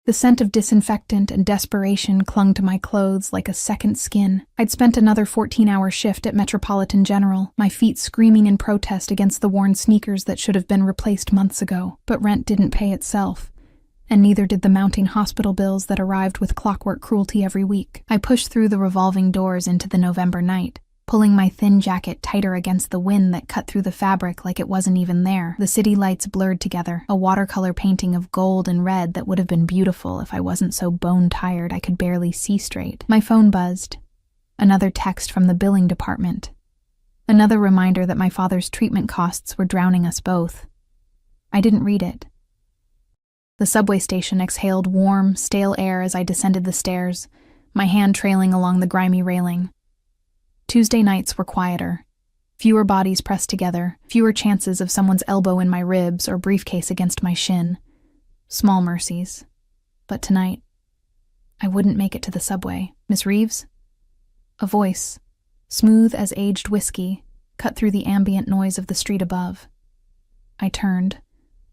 The scent of disinfectant and desperation clung to my clothes like a second skin. I'd spent another 14-hour shift at Metropolitan General, my feet screaming in protest against the worn sneakers that should have been replaced months ago. But rent didn't pay itself, and neither did the mounting hospital bills that arrived with clockwork cruelty every week. I pushed through the revolving doors into the November night, pulling my thin jacket tighter against the wind that cut through the fabric like it wasn't even there. The city lights blurred together, a watercolor painting of gold and red that would have been beautiful if I wasn't so bone-tired I could barely see straight. My phone buzzed. Another text from the billing department. Another reminder that my father's treatment costs were drowning us both. I didn't read it. The subway station exhaled warm, stale air as I descended the stairs, my hand trailing along the grimy railing. Tuesday nights were quieter. Fewer bodies pressed together, fewer chances of someone's elbow in my ribs or briefcase against my shin. Small mercies. But tonight, I wouldn't make it to the subway. Miss Reeves? A voice, smooth as aged whiskey, cut through the ambient noise of the street above. I turned,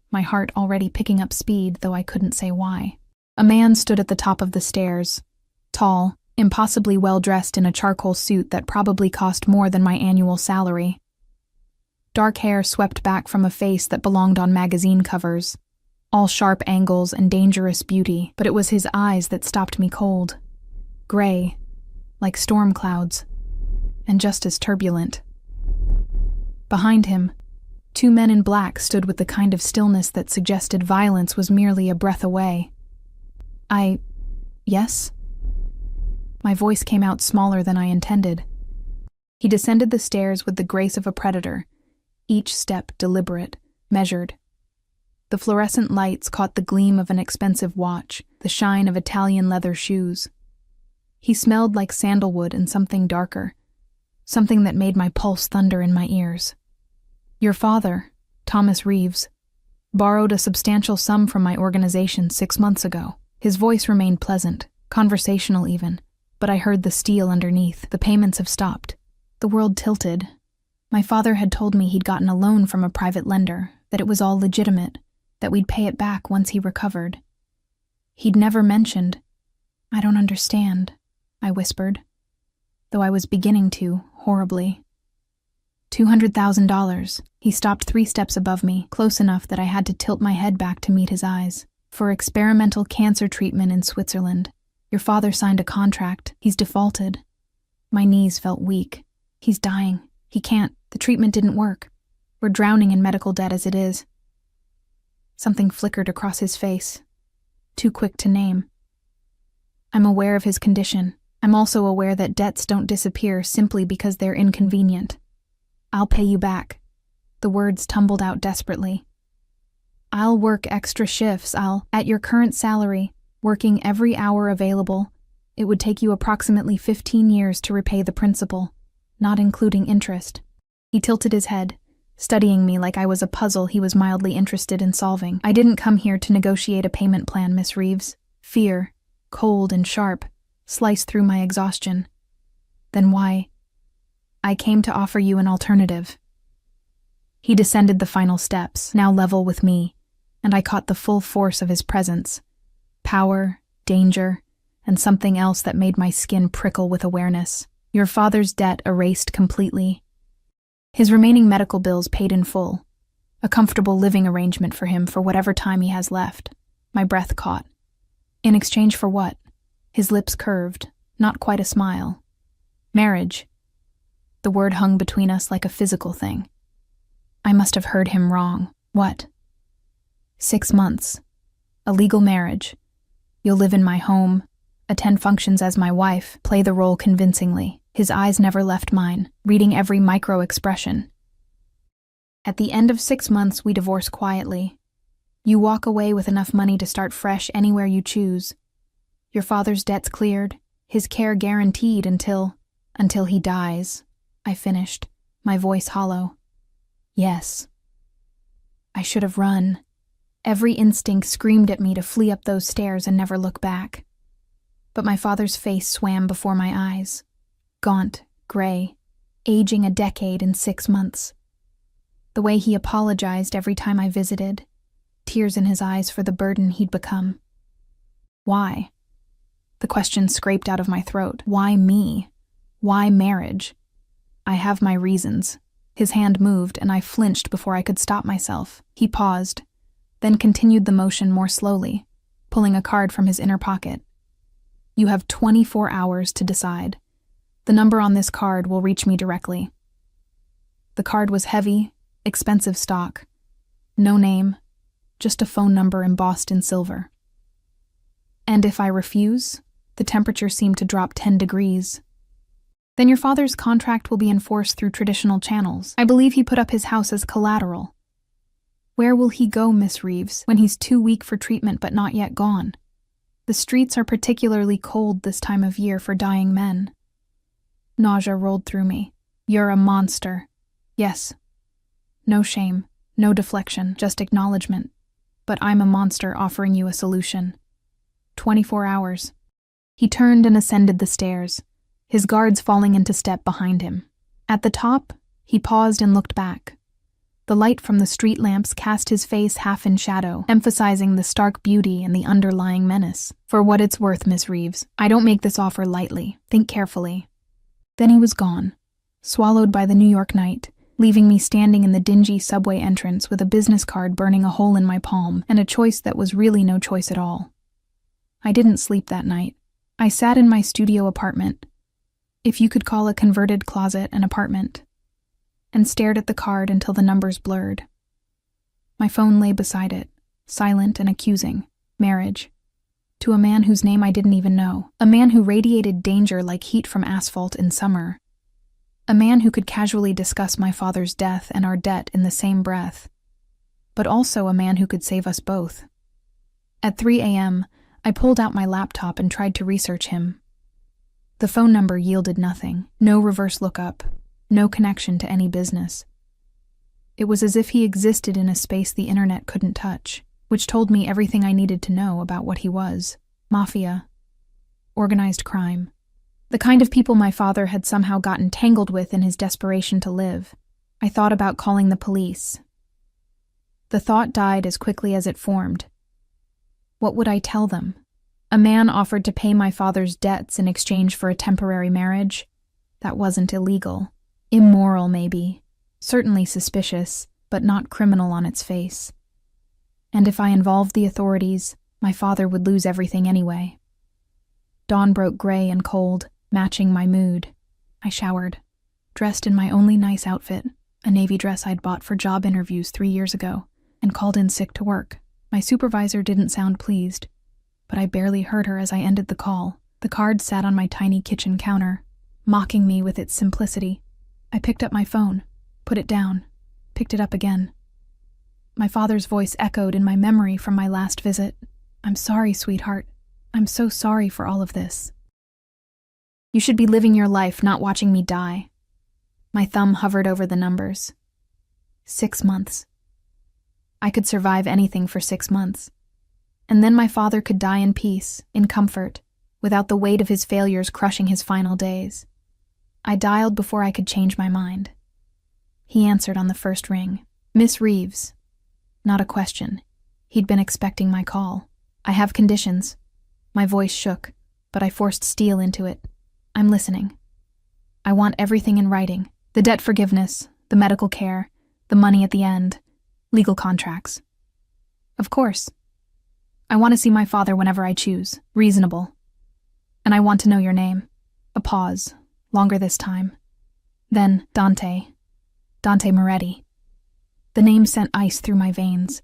my heart already picking up speed, though I couldn't say why. A man stood at the top of the stairs, tall, impossibly well-dressed in a charcoal suit that probably cost more than my annual salary. Dark hair swept back from a face that belonged on magazine covers, all sharp angles and dangerous beauty, but it was his eyes that stopped me cold. Gray, like storm clouds, and just as turbulent. Behind him, two men in black stood with the kind of stillness that suggested violence was merely a breath away. Yes? My voice came out smaller than I intended. He descended the stairs with the grace of a predator, each step deliberate, measured. The fluorescent lights caught the gleam of an expensive watch, the shine of Italian leather shoes. He smelled like sandalwood and something darker, something that made my pulse thunder in my ears. Your father, Thomas Reeves, borrowed a substantial sum from my organization 6 months ago. His voice remained pleasant, conversational even. But I heard the steel underneath. The payments have stopped. The world tilted. My father had told me he'd gotten a loan from a private lender, that it was all legitimate, that we'd pay it back once he recovered. He'd never mentioned. I don't understand, I whispered, though I was beginning to, horribly. $200,000. He stopped 3 steps above me, close enough that I had to tilt my head back to meet his eyes. For experimental cancer treatment in Switzerland. Your father signed a contract. He's defaulted. My knees felt weak. He's dying. He can't. The treatment didn't work. We're drowning in medical debt as it is. Something flickered across his face. Too quick to name. I'm aware of his condition. I'm also aware that debts don't disappear simply because they're inconvenient. I'll pay you back. The words tumbled out desperately. I'll work extra shifts. At your current salary, working every hour available, it would take you approximately 15 years to repay the principal, not including interest. He tilted his head, studying me like I was a puzzle he was mildly interested in solving. I didn't come here to negotiate a payment plan, Miss Reeves. Fear, cold and sharp, sliced through my exhaustion. Then why? I came to offer you an alternative. He descended the final steps, now level with me, and I caught the full force of his presence. Power, danger, and something else that made my skin prickle with awareness. Your father's debt erased completely. His remaining medical bills paid in full. A comfortable living arrangement for him for whatever time he has left. My breath caught. In exchange for what? His lips curved, not quite a smile. Marriage. The word hung between us like a physical thing. I must have heard him wrong. What? 6 months. A legal marriage. You'll live in my home, attend functions as my wife, play the role convincingly. His eyes never left mine, reading every micro-expression. At the end of 6 months, we divorce quietly. You walk away with enough money to start fresh anywhere you choose. Your father's debts cleared, his care guaranteed until he dies. I finished, my voice hollow. Yes. I should have run. Every instinct screamed at me to flee up those stairs and never look back. But my father's face swam before my eyes. Gaunt, gray, aging a decade in 6 months. The way he apologized every time I visited, tears in his eyes for the burden he'd become. Why? The question scraped out of my throat. Why me? Why marriage? I have my reasons. His hand moved, and I flinched before I could stop myself. He paused, then continued the motion more slowly, pulling a card from his inner pocket. You have 24 hours to decide. The number on this card will reach me directly. The card was heavy, expensive stock. No name, just a phone number embossed in silver. And if I refuse, the temperature seemed to drop 10 degrees. Then your father's contract will be enforced through traditional channels. I believe he put up his house as collateral. Where will he go, Miss Reeves, when he's too weak for treatment but not yet gone? The streets are particularly cold this time of year for dying men. Nausea rolled through me. You're a monster. Yes. No shame, no deflection, just acknowledgement. But I'm a monster offering you a solution. 24 hours. He turned and ascended the stairs, his guards falling into step behind him. At the top, he paused and looked back. The light from the street lamps cast his face half in shadow, emphasizing the stark beauty and the underlying menace. For what it's worth, Miss Reeves, I don't make this offer lightly. Think carefully. Then he was gone, swallowed by the New York night, leaving me standing in the dingy subway entrance with a business card burning a hole in my palm and a choice that was really no choice at all. I didn't sleep that night. I sat in my studio apartment, if you could call a converted closet an apartment, and stared at the card until the numbers blurred. My phone lay beside it, silent and accusing. Marriage. To a man whose name I didn't even know. A man who radiated danger like heat from asphalt in summer. A man who could casually discuss my father's death and our debt in the same breath. But also a man who could save us both. At 3 a.m., I pulled out my laptop and tried to research him. The phone number yielded nothing. No reverse lookup. No connection to any business. It was as if he existed in a space the internet couldn't touch, which told me everything I needed to know about what he was. Mafia. Organized crime. The kind of people my father had somehow gotten tangled with in his desperation to live. I thought about calling the police. The thought died as quickly as it formed. What would I tell them? A man offered to pay my father's debts in exchange for a temporary marriage? That wasn't illegal. Immoral, maybe. Certainly suspicious, but not criminal on its face. And if I involved the authorities, my father would lose everything anyway. Dawn broke gray and cold, matching my mood. I showered, dressed in my only nice outfit, a navy dress I'd bought for job interviews 3 years ago, and called in sick to work. My supervisor didn't sound pleased, but I barely heard her as I ended the call. The card sat on my tiny kitchen counter, mocking me with its simplicity. I picked up my phone, put it down, picked it up again. My father's voice echoed in my memory from my last visit. I'm sorry, sweetheart. I'm so sorry for all of this. You should be living your life, not watching me die. My thumb hovered over the numbers. 6 months. I could survive anything for 6 months. And then my father could die in peace, in comfort, without the weight of his failures crushing his final days. I dialed before I could change my mind. He answered on the first ring. Miss Reeves. Not a question. He'd been expecting my call. I have conditions. My voice shook, but I forced steel into it. I'm listening. I want everything in writing. The debt forgiveness, the medical care, the money at the end, legal contracts. Of course. I want to see my father whenever I choose. Reasonable. And I want to know your name. A pause. Longer this time. Then Dante Moretti. The name sent ice through my veins.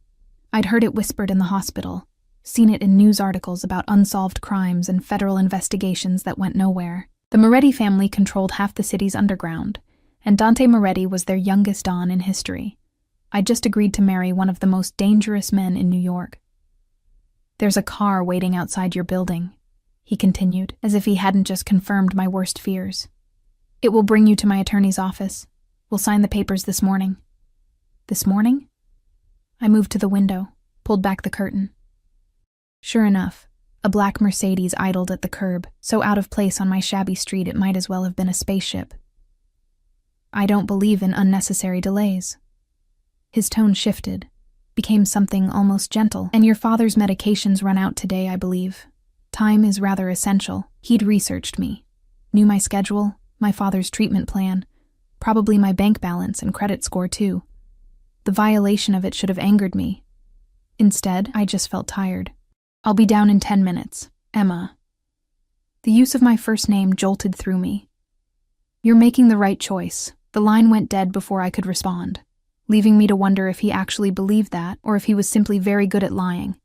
I'd heard it whispered in the hospital, seen it in news articles about unsolved crimes and federal investigations that went nowhere. The Moretti family controlled half the city's underground, and Dante Moretti was their youngest don in history. I'd just agreed to marry one of the most dangerous men in New York. There's a car waiting outside your building, he continued, as if he hadn't just confirmed my worst fears. It will bring you to my attorney's office. We'll sign the papers this morning. This morning? I moved to the window, pulled back the curtain. Sure enough, a black Mercedes idled at the curb, so out of place on my shabby street it might as well have been a spaceship. I don't believe in unnecessary delays. His tone shifted, became something almost gentle. And your father's medications run out today, I believe. Time is rather essential. He'd researched me, knew my schedule, my father's treatment plan, probably my bank balance and credit score too. The violation of it should have angered me. Instead, I just felt tired. "I'll be down in 10 minutes. Emma." The use of my first name jolted through me. "You're making the right choice." The line went dead before I could respond, leaving me to wonder if he actually believed that or if he was simply very good at lying.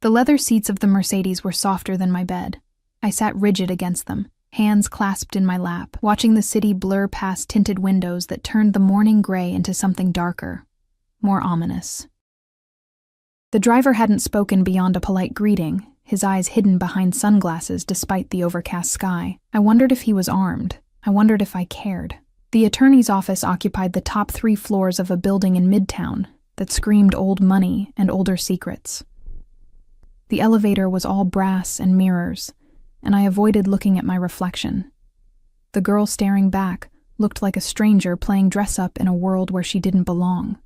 The leather seats of the Mercedes were softer than my bed. I sat rigid against them, hands clasped in my lap, watching the city blur past tinted windows that turned the morning gray into something darker, more ominous. The driver hadn't spoken beyond a polite greeting, his eyes hidden behind sunglasses despite the overcast sky. I wondered if he was armed. I wondered if I cared. The attorney's office occupied the top 3 floors of a building in Midtown that screamed old money and older secrets. The elevator was all brass and mirrors, and I avoided looking at my reflection. The girl staring back looked like a stranger playing dress-up in a world where she didn't belong.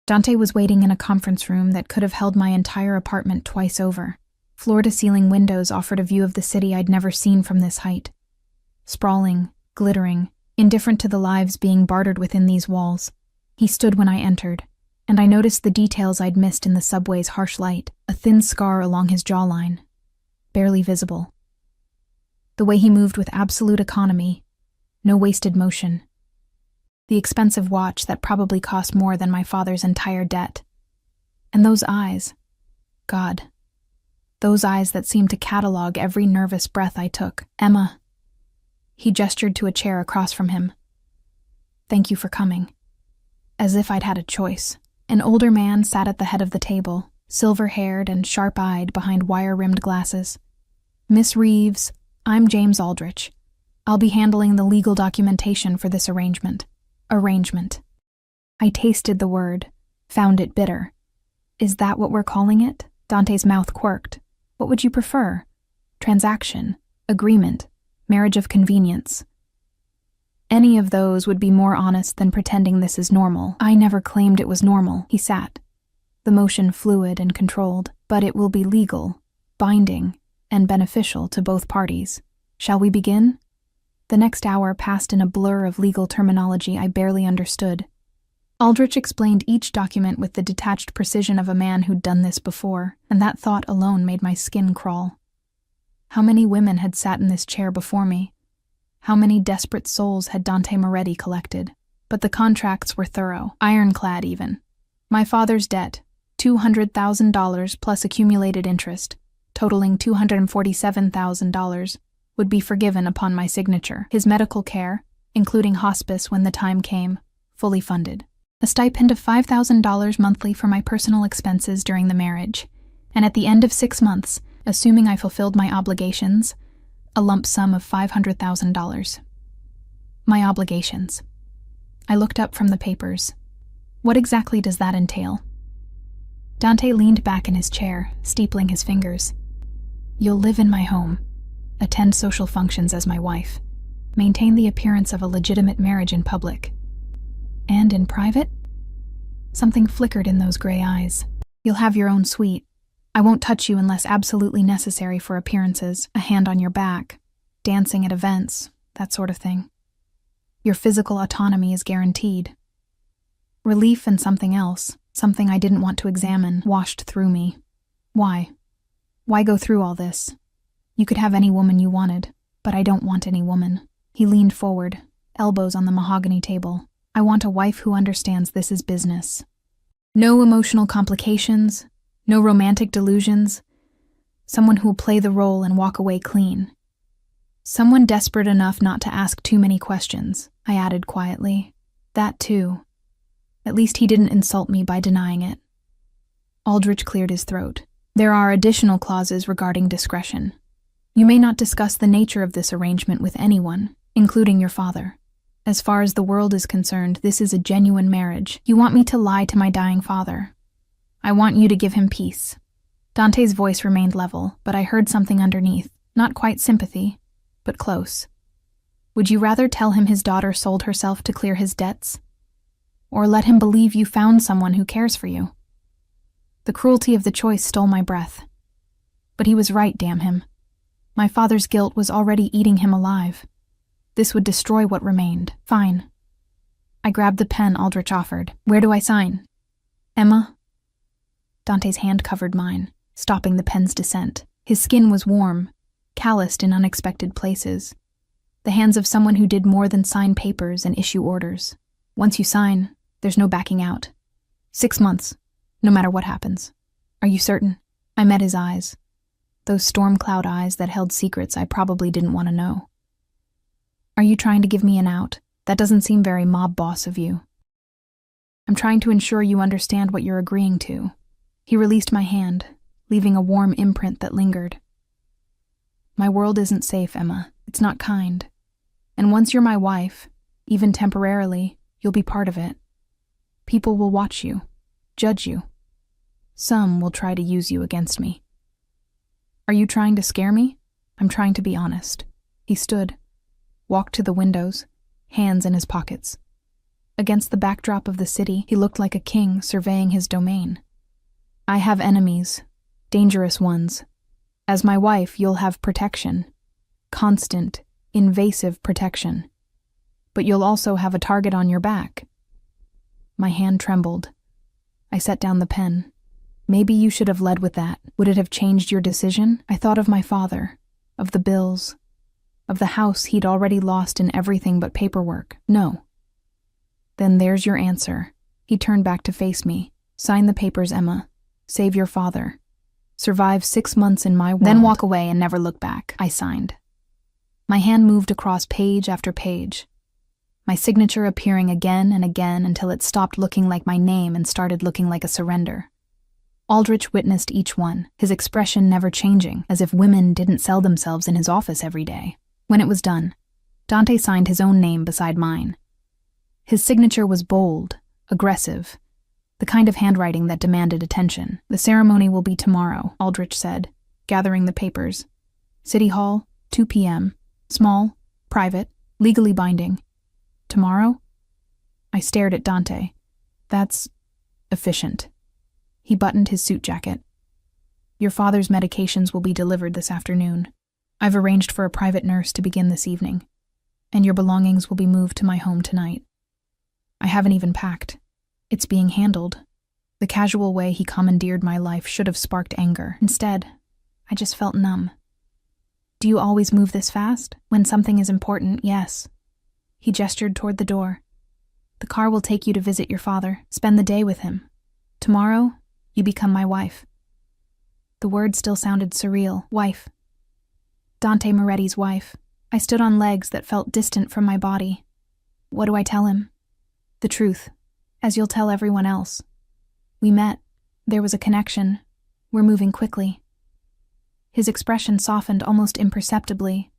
Dante was waiting in a conference room that could have held my entire apartment twice over. Floor-to-ceiling windows offered a view of the city I'd never seen from this height. Sprawling, glittering, indifferent to the lives being bartered within these walls. He stood when I entered, and I noticed the details I'd missed in the subway's harsh light, a thin scar along his jawline, barely visible. The way he moved with absolute economy, no wasted motion. The expensive watch that probably cost more than my father's entire debt. And those eyes. God. Those eyes that seemed to catalog every nervous breath I took. "Emma." He gestured to a chair across from him. "Thank you for coming." As if I'd had a choice. An older man sat at the head of the table, silver-haired and sharp-eyed behind wire-rimmed glasses. "Miss Reeves, I'm James Aldrich. I'll be handling the legal documentation for this arrangement." Arrangement. I tasted the word, found it bitter. "Is that what we're calling it?" Dante's mouth quirked. "What would you prefer? Transaction, agreement, marriage of convenience?" "Any of those would be more honest than pretending this is normal." "I never claimed it was normal." He sat, the motion fluid and controlled. "But it will be legal, binding, and beneficial to both parties. Shall we begin?" The next hour passed in a blur of legal terminology I barely understood. Aldrich explained each document with the detached precision of a man who'd done this before, and that thought alone made my skin crawl. How many women had sat in this chair before me? How many desperate souls had Dante Moretti collected? But the contracts were thorough, ironclad even. My father's debt, $200,000 plus accumulated interest, totaling $247,000, would be forgiven upon my signature. His medical care, including hospice when the time came, fully funded. A stipend of $5,000 monthly for my personal expenses during the marriage, and at the end of 6 months, assuming I fulfilled my obligations, a lump sum of $500,000. My obligations. I looked up from the papers. What exactly does that entail? Dante leaned back in his chair, steepling his fingers. "You'll live in my home, attend social functions as my wife, maintain the appearance of a legitimate marriage in public. And in private?" Something flickered in those gray eyes. "You'll have your own suite. I won't touch you unless absolutely necessary for appearances, a hand on your back, dancing at events, that sort of thing. Your physical autonomy is guaranteed." Relief and something else, something I didn't want to examine, washed through me. Why? Why go through all this? You could have any woman you wanted, but I don't want any woman. He leaned forward, elbows on the mahogany table. "I want a wife who understands this is business. No emotional complications, no romantic delusions. Someone who will play the role and walk away clean. Someone desperate enough not to ask too many questions," I added quietly. "That too." At least he didn't insult me by denying it. Aldrich cleared his throat. "There are additional clauses regarding discretion. You may not discuss the nature of this arrangement with anyone, including your father. As far as the world is concerned, this is a genuine marriage. You want me to lie to my dying father. I want you to give him peace." Dante's voice remained level, but I heard something underneath. Not quite sympathy, but close. "Would you rather tell him his daughter sold herself to clear his debts? Or let him believe you found someone who cares for you?" The cruelty of the choice stole my breath. But he was right, damn him. My father's guilt was already eating him alive. This would destroy what remained. Fine. I grabbed the pen Aldrich offered. Where do I sign? Emma? Dante's hand covered mine, stopping the pen's descent. His skin was warm, calloused in unexpected places. The hands of someone who did more than sign papers and issue orders. Once you sign, there's no backing out. 6 months, no matter what happens. Are you certain? I met his eyes. Those storm cloud eyes that held secrets I probably didn't want to know. Are you trying to give me an out? That doesn't seem very mob boss of you. I'm trying to ensure you understand what you're agreeing to. He released my hand, leaving a warm imprint that lingered. My world isn't safe, Emma. It's not kind. And once you're my wife, even temporarily, you'll be part of it. People will watch you, judge you. Some will try to use you against me. Are you trying to scare me? I'm trying to be honest. He stood, walked to the windows, hands in his pockets. Against the backdrop of the city, he looked like a king surveying his domain. I have enemies, dangerous ones. As my wife, you'll have protection. Constant, invasive protection. But you'll also have a target on your back. My hand trembled. I set down the pen. Maybe you should have led with that. Would it have changed your decision? I thought of my father, of the bills, of the house he'd already lost in everything but paperwork. No. Then there's your answer. He turned back to face me. Sign the papers, Emma. Save your father. Survive 6 months in my world. Then walk away and never look back. I signed. My hand moved across page after page, my signature appearing again and again until it stopped looking like my name and started looking like a surrender. Aldrich witnessed each one, his expression never changing, as if women didn't sell themselves in his office every day. When it was done, Dante signed his own name beside mine. His signature was bold, aggressive, the kind of handwriting that demanded attention. The ceremony will be tomorrow, Aldrich said, gathering the papers. City Hall, 2 p.m. Small, private, legally binding. Tomorrow? I stared at Dante. That's efficient. He buttoned his suit jacket. Your father's medications will be delivered this afternoon. I've arranged for a private nurse to begin this evening, and your belongings will be moved to my home tonight. I haven't even packed. It's being handled. The casual way he commandeered my life should have sparked anger. Instead, I just felt numb. Do you always move this fast? When something is important, yes. He gestured toward the door. The car will take you to visit your father. Spend the day with him. Tomorrow, you become my wife. The word still sounded surreal. Wife. Dante Moretti's wife. I stood on legs that felt distant from my body. What do I tell him? The truth, as you'll tell everyone else. We met. There was a connection. We're moving quickly. His expression softened almost imperceptibly.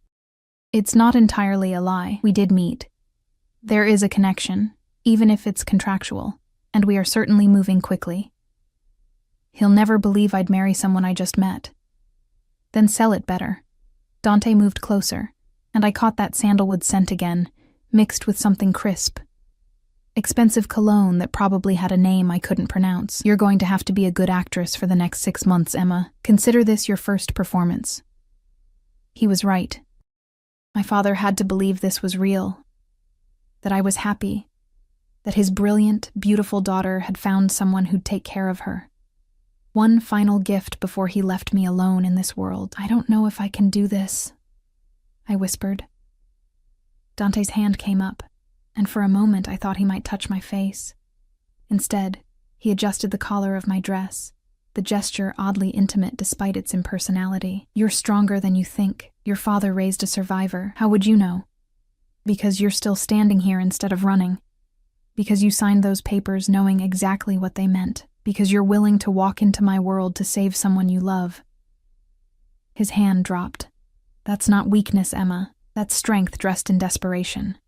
It's not entirely a lie. We did meet. There is a connection, even if it's contractual, and we are certainly moving quickly. He'll never believe I'd marry someone I just met. Then sell it better. Dante moved closer, and I caught that sandalwood scent again, mixed with something crisp. Expensive cologne that probably had a name I couldn't pronounce. You're going to have to be a good actress for the next 6 months, Emma. Consider this your first performance. He was right. My father had to believe this was real, that I was happy, that his brilliant, beautiful daughter had found someone who'd take care of her. One final gift before he left me alone in this world. I don't know if I can do this, I whispered. Dante's hand came up, and for a moment I thought he might touch my face. Instead, he adjusted the collar of my dress, the gesture oddly intimate despite its impersonality. You're stronger than you think. Your father raised a survivor. How would you know? Because you're still standing here instead of running. Because you signed those papers knowing exactly what they meant. Because you're willing to walk into my world to save someone you love. His hand dropped. That's not weakness, Emma. That's strength dressed in desperation.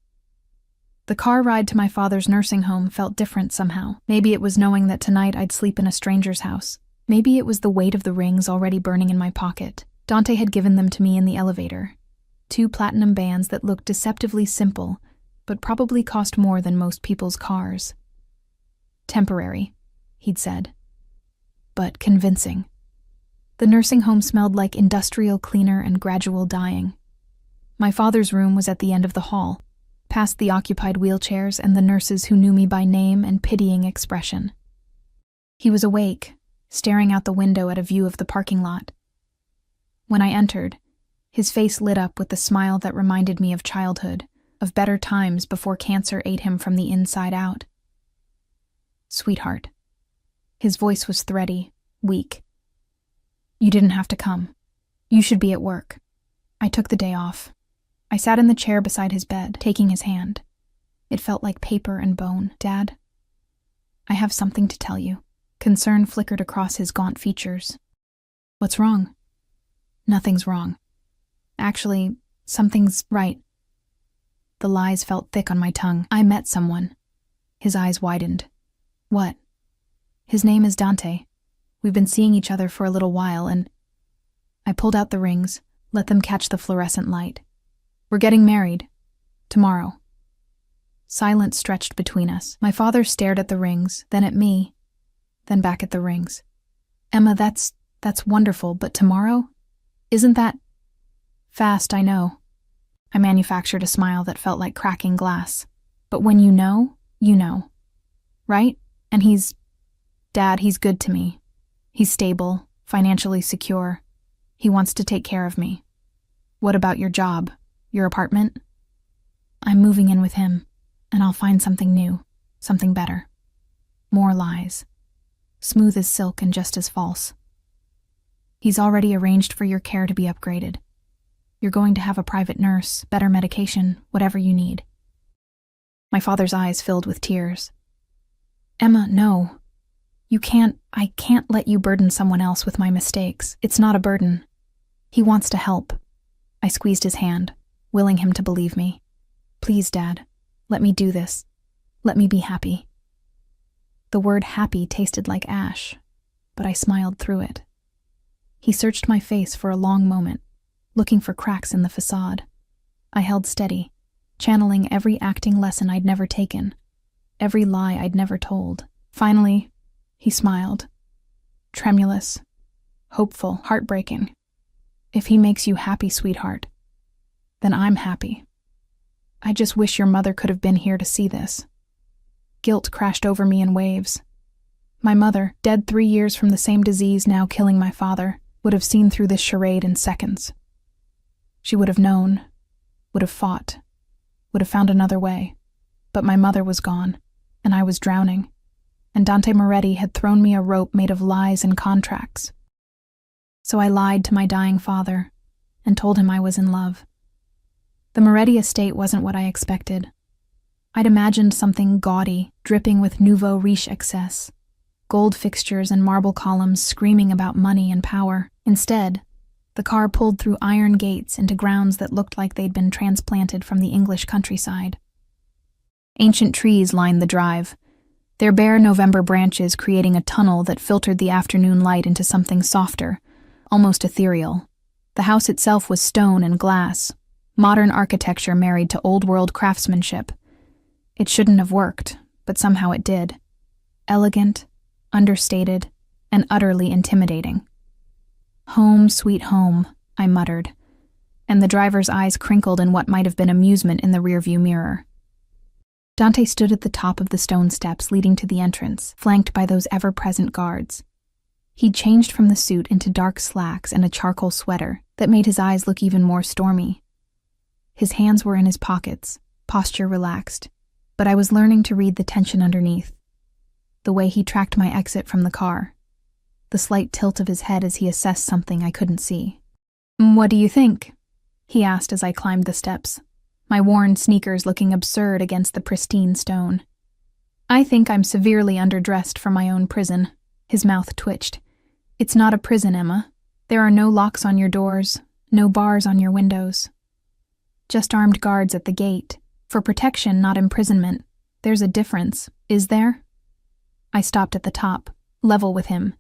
The car ride to my father's nursing home felt different somehow. Maybe it was knowing that tonight I'd sleep in a stranger's house. Maybe it was the weight of the rings already burning in my pocket. Dante had given them to me in the elevator. 2 platinum bands that looked deceptively simple, but probably cost more than most people's cars. Temporary, he'd said, but convincing. The nursing home smelled like industrial cleaner and gradual dying. My father's room was at the end of the hall, past the occupied wheelchairs and the nurses who knew me by name and pitying expression. He was awake, staring out the window at a view of the parking lot. When I entered, his face lit up with the smile that reminded me of childhood, of better times before cancer ate him from the inside out. "Sweetheart." His voice was thready, weak. "You didn't have to come. You should be at work." I took the day off. I sat in the chair beside his bed, taking his hand. It felt like paper and bone. "Dad, I have something to tell you." Concern flickered across his gaunt features. "What's wrong?" "Nothing's wrong. Actually, something's right." The lies felt thick on my tongue. "I met someone." His eyes widened. "What?" "His name is Dante. We've been seeing each other for a little while, and..." I pulled out the rings, let them catch the fluorescent light. "We're getting married. Tomorrow." Silence stretched between us. My father stared at the rings, then at me, then back at the rings. "Emma, that's wonderful, but tomorrow? Isn't that..." "Fast, I know." I manufactured a smile that felt like cracking glass. "But when you know, you know. Right? And Dad, he's good to me. He's stable, financially secure. He wants to take care of me. What about your job? Your apartment?" "I'm moving in with him, and I'll find something new, something better." More lies. Smooth as silk and just as false. "He's already arranged for your care to be upgraded. You're going to have a private nurse, better medication, whatever you need." My father's eyes filled with tears. "Emma, no. I can't let you burden someone else with my mistakes. It's not a burden. He wants to help." I squeezed his hand, willing him to believe me. "Please, Dad, let me do this. Let me be happy." The word happy tasted like ash, but I smiled through it. He searched my face for a long moment, looking for cracks in the facade. I held steady, channeling every acting lesson I'd never taken, every lie I'd never told. Finally, he smiled. Tremulous, hopeful, heartbreaking. "If he makes you happy, sweetheart, then I'm happy. I just wish your mother could have been here to see this." Guilt crashed over me in waves. My mother, dead 3 years from the same disease now killing my father, would have seen through this charade in seconds. She would have known, would have fought, would have found another way. But my mother was gone, and I was drowning, and Dante Moretti had thrown me a rope made of lies and contracts. So I lied to my dying father and told him I was in love. The Moretti estate wasn't what I expected. I'd imagined something gaudy, dripping with nouveau riche excess, gold fixtures and marble columns screaming about money and power. Instead, the car pulled through iron gates into grounds that looked like they'd been transplanted from the English countryside. Ancient trees lined the drive, their bare November branches creating a tunnel that filtered the afternoon light into something softer, almost ethereal. The house itself was stone and glass, modern architecture married to old-world craftsmanship. It shouldn't have worked, but somehow it did. Elegant, understated, and utterly intimidating. "Home, sweet home," I muttered, and the driver's eyes crinkled in what might have been amusement in the rearview mirror. Dante stood at the top of the stone steps leading to the entrance, flanked by those ever-present guards. He'd changed from the suit into dark slacks and a charcoal sweater that made his eyes look even more stormy. His hands were in his pockets, posture relaxed, but I was learning to read the tension underneath. The way he tracked my exit from the car, the slight tilt of his head as he assessed something I couldn't see. "What do you think?" he asked as I climbed the steps, my worn sneakers looking absurd against the pristine stone. "I think I'm severely underdressed for my own prison." His mouth twitched. "It's not a prison, Emma. There are no locks on your doors, no bars on your windows. Just armed guards at the gate, for protection, not imprisonment. There's a difference, is there?" I stopped at the top, level with him.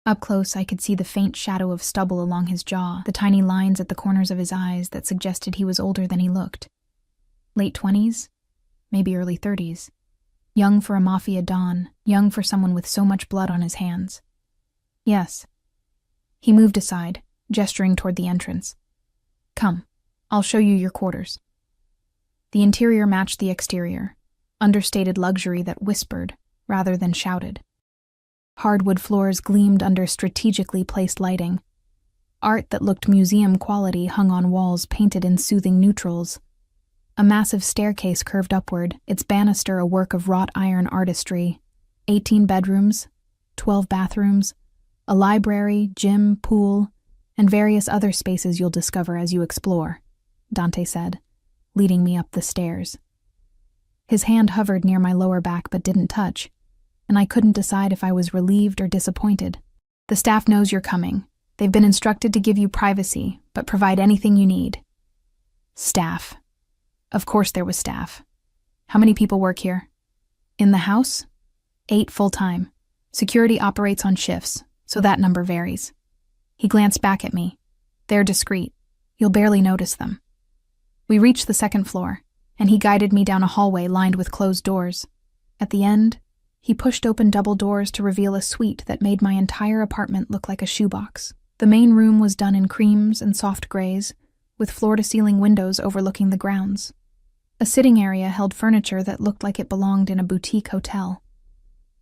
Up close, I could see the faint shadow of stubble along his jaw, the tiny lines at the corners of his eyes that suggested he was older than he looked. Late 20s? Maybe early 30s. Young for a mafia don, young for someone with so much blood on his hands. "Yes." He moved aside, gesturing toward the entrance. Come, I'll show you your quarters. The interior matched the exterior, understated luxury that whispered rather than shouted. Hardwood floors gleamed under strategically placed lighting. Art that looked museum quality hung on walls painted in soothing neutrals. A massive staircase curved upward, its banister a work of wrought iron artistry. 18 bedrooms, 12 bathrooms, a library, gym, pool, and various other spaces you'll discover as you explore, Dante said, leading me up the stairs. His hand hovered near my lower back but didn't touch, and I couldn't decide if I was relieved or disappointed. The staff knows you're coming. They've been instructed to give you privacy, but provide anything you need. Staff. Of course there was staff. How many people work here? In the house? 8 full-time. Security operates on shifts, so that number varies. He glanced back at me. They're discreet. You'll barely notice them. We reached the second floor, and he guided me down a hallway lined with closed doors. At the end, he pushed open double doors to reveal a suite that made my entire apartment look like a shoebox. The main room was done in creams and soft grays, with floor-to-ceiling windows overlooking the grounds. A sitting area held furniture that looked like it belonged in a boutique hotel.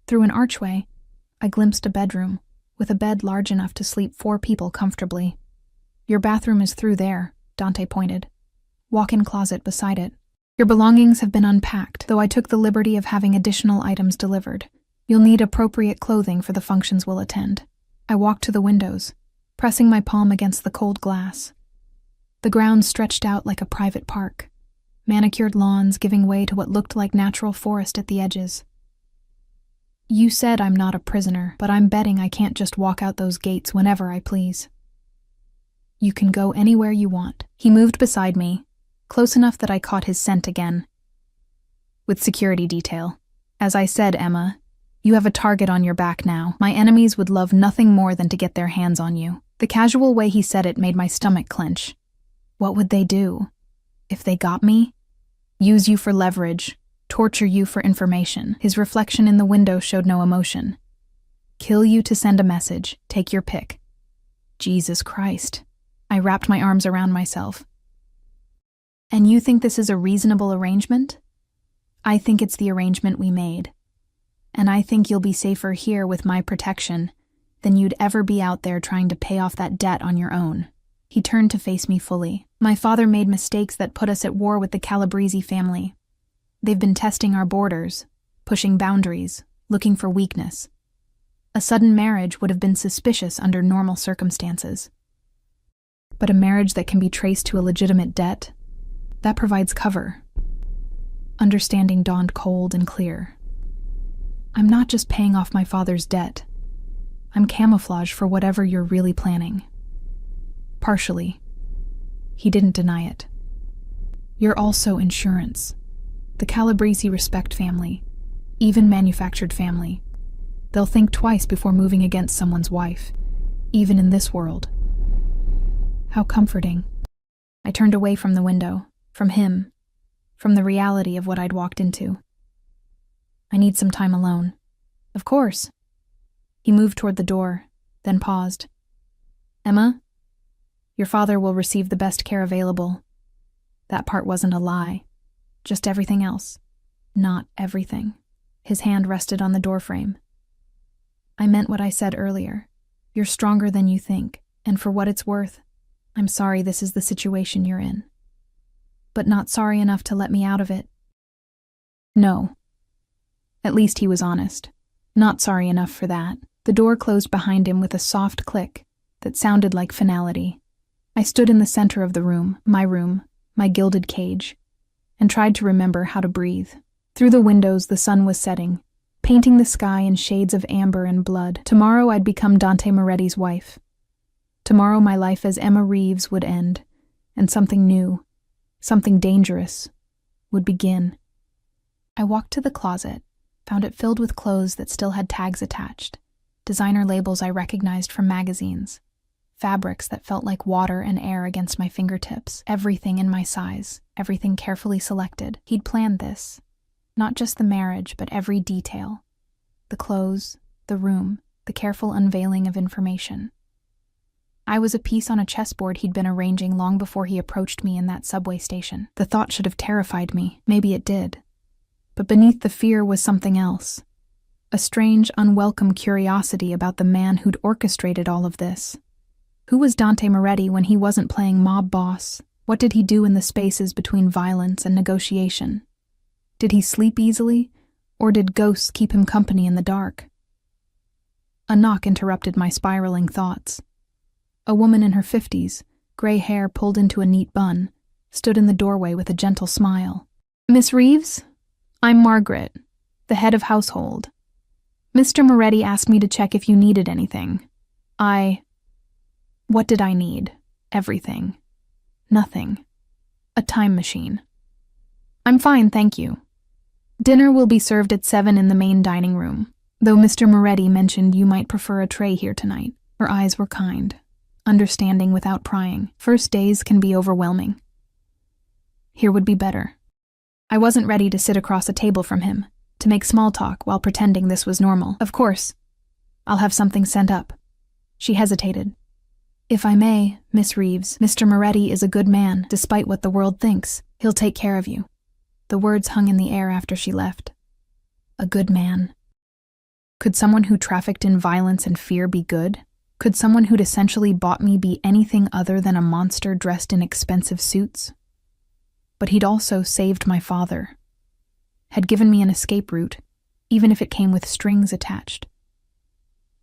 Through an archway, I glimpsed a bedroom, with a bed large enough to sleep 4 people comfortably. Your bathroom is through there, Dante pointed. Walk-in closet beside it. Your belongings have been unpacked, though I took the liberty of having additional items delivered. You'll need appropriate clothing for the functions we'll attend. I walked to the windows, pressing my palm against the cold glass. The grounds stretched out like a private park, manicured lawns giving way to what looked like natural forest at the edges. You said I'm not a prisoner, but I'm betting I can't just walk out those gates whenever I please. You can go anywhere you want. He moved beside me, close enough that I caught his scent again. With security detail. As I said, Emma, you have a target on your back now. My enemies would love nothing more than to get their hands on you. The casual way he said it made my stomach clench. What would they do? If they got me? Use you for leverage, torture you for information. His reflection in the window showed no emotion. Kill you to send a message. Take your pick. Jesus Christ. I wrapped my arms around myself. And you think this is a reasonable arrangement? I think it's the arrangement we made. And I think you'll be safer here with my protection than you'd ever be out there trying to pay off that debt on your own. He turned to face me fully. My father made mistakes that put us at war with the Calabrese family. They've been testing our borders, pushing boundaries, looking for weakness. A sudden marriage would have been suspicious under normal circumstances. But a marriage that can be traced to a legitimate debt, that provides cover. Understanding dawned cold and clear. I'm not just paying off my father's debt. I'm camouflage for whatever you're really planning. Partially. He didn't deny it. You're also insurance. The Calabrese respect family, even manufactured family. They'll think twice before moving against someone's wife, even in this world. How comforting. I turned away from the window, from him, from the reality of what I'd walked into. I need some time alone. Of course. He moved toward the door, then paused. Emma, your father will receive the best care available. That part wasn't a lie. Just everything else. Not everything. His hand rested on the doorframe. I meant what I said earlier. You're stronger than you think, and for what it's worth, I'm sorry this is the situation you're in. But not sorry enough to let me out of it. No. At least he was honest. Not sorry enough for that. The door closed behind him with a soft click that sounded like finality. I stood in the center of the room, my gilded cage, and tried to remember how to breathe. Through the windows, the sun was setting, painting the sky in shades of amber and blood. Tomorrow I'd become Dante Moretti's wife. Tomorrow my life as Emma Reeves would end, and something new, something dangerous, would begin. I walked to the closet, found it filled with clothes that still had tags attached, designer labels I recognized from magazines, fabrics that felt like water and air against my fingertips, everything in my size, everything carefully selected. He'd planned this. Not just the marriage, but every detail. The clothes, the room, the careful unveiling of information. I was a piece on a chessboard he'd been arranging long before he approached me in that subway station. The thought should have terrified me. Maybe it did. But beneath the fear was something else. A strange, unwelcome curiosity about the man who'd orchestrated all of this. Who was Dante Moretti when he wasn't playing mob boss? What did he do in the spaces between violence and negotiation? Did he sleep easily, or did ghosts keep him company in the dark? A knock interrupted my spiraling thoughts. A woman in her 50s, gray hair pulled into a neat bun, stood in the doorway with a gentle smile. "Miss Reeves? I'm Margaret, the head of household. Mr. Moretti asked me to check if you needed anything. What did I need? Everything. Nothing. A time machine. I'm fine, thank you. Dinner will be served at 7 in the main dining room, though Mr. Moretti mentioned you might prefer a tray here tonight." Her eyes were kind, understanding without prying. First days can be overwhelming. Here would be better. I wasn't ready to sit across a table from him, to make small talk while pretending this was normal. Of course. I'll have something sent up. She hesitated. "If I may, Miss Reeves, Mr. Moretti is a good man, despite what the world thinks. He'll take care of you." The words hung in the air after she left. A good man. Could someone who trafficked in violence and fear be good? Could someone who'd essentially bought me be anything other than a monster dressed in expensive suits? But he'd also saved my father. Had given me an escape route, even if it came with strings attached.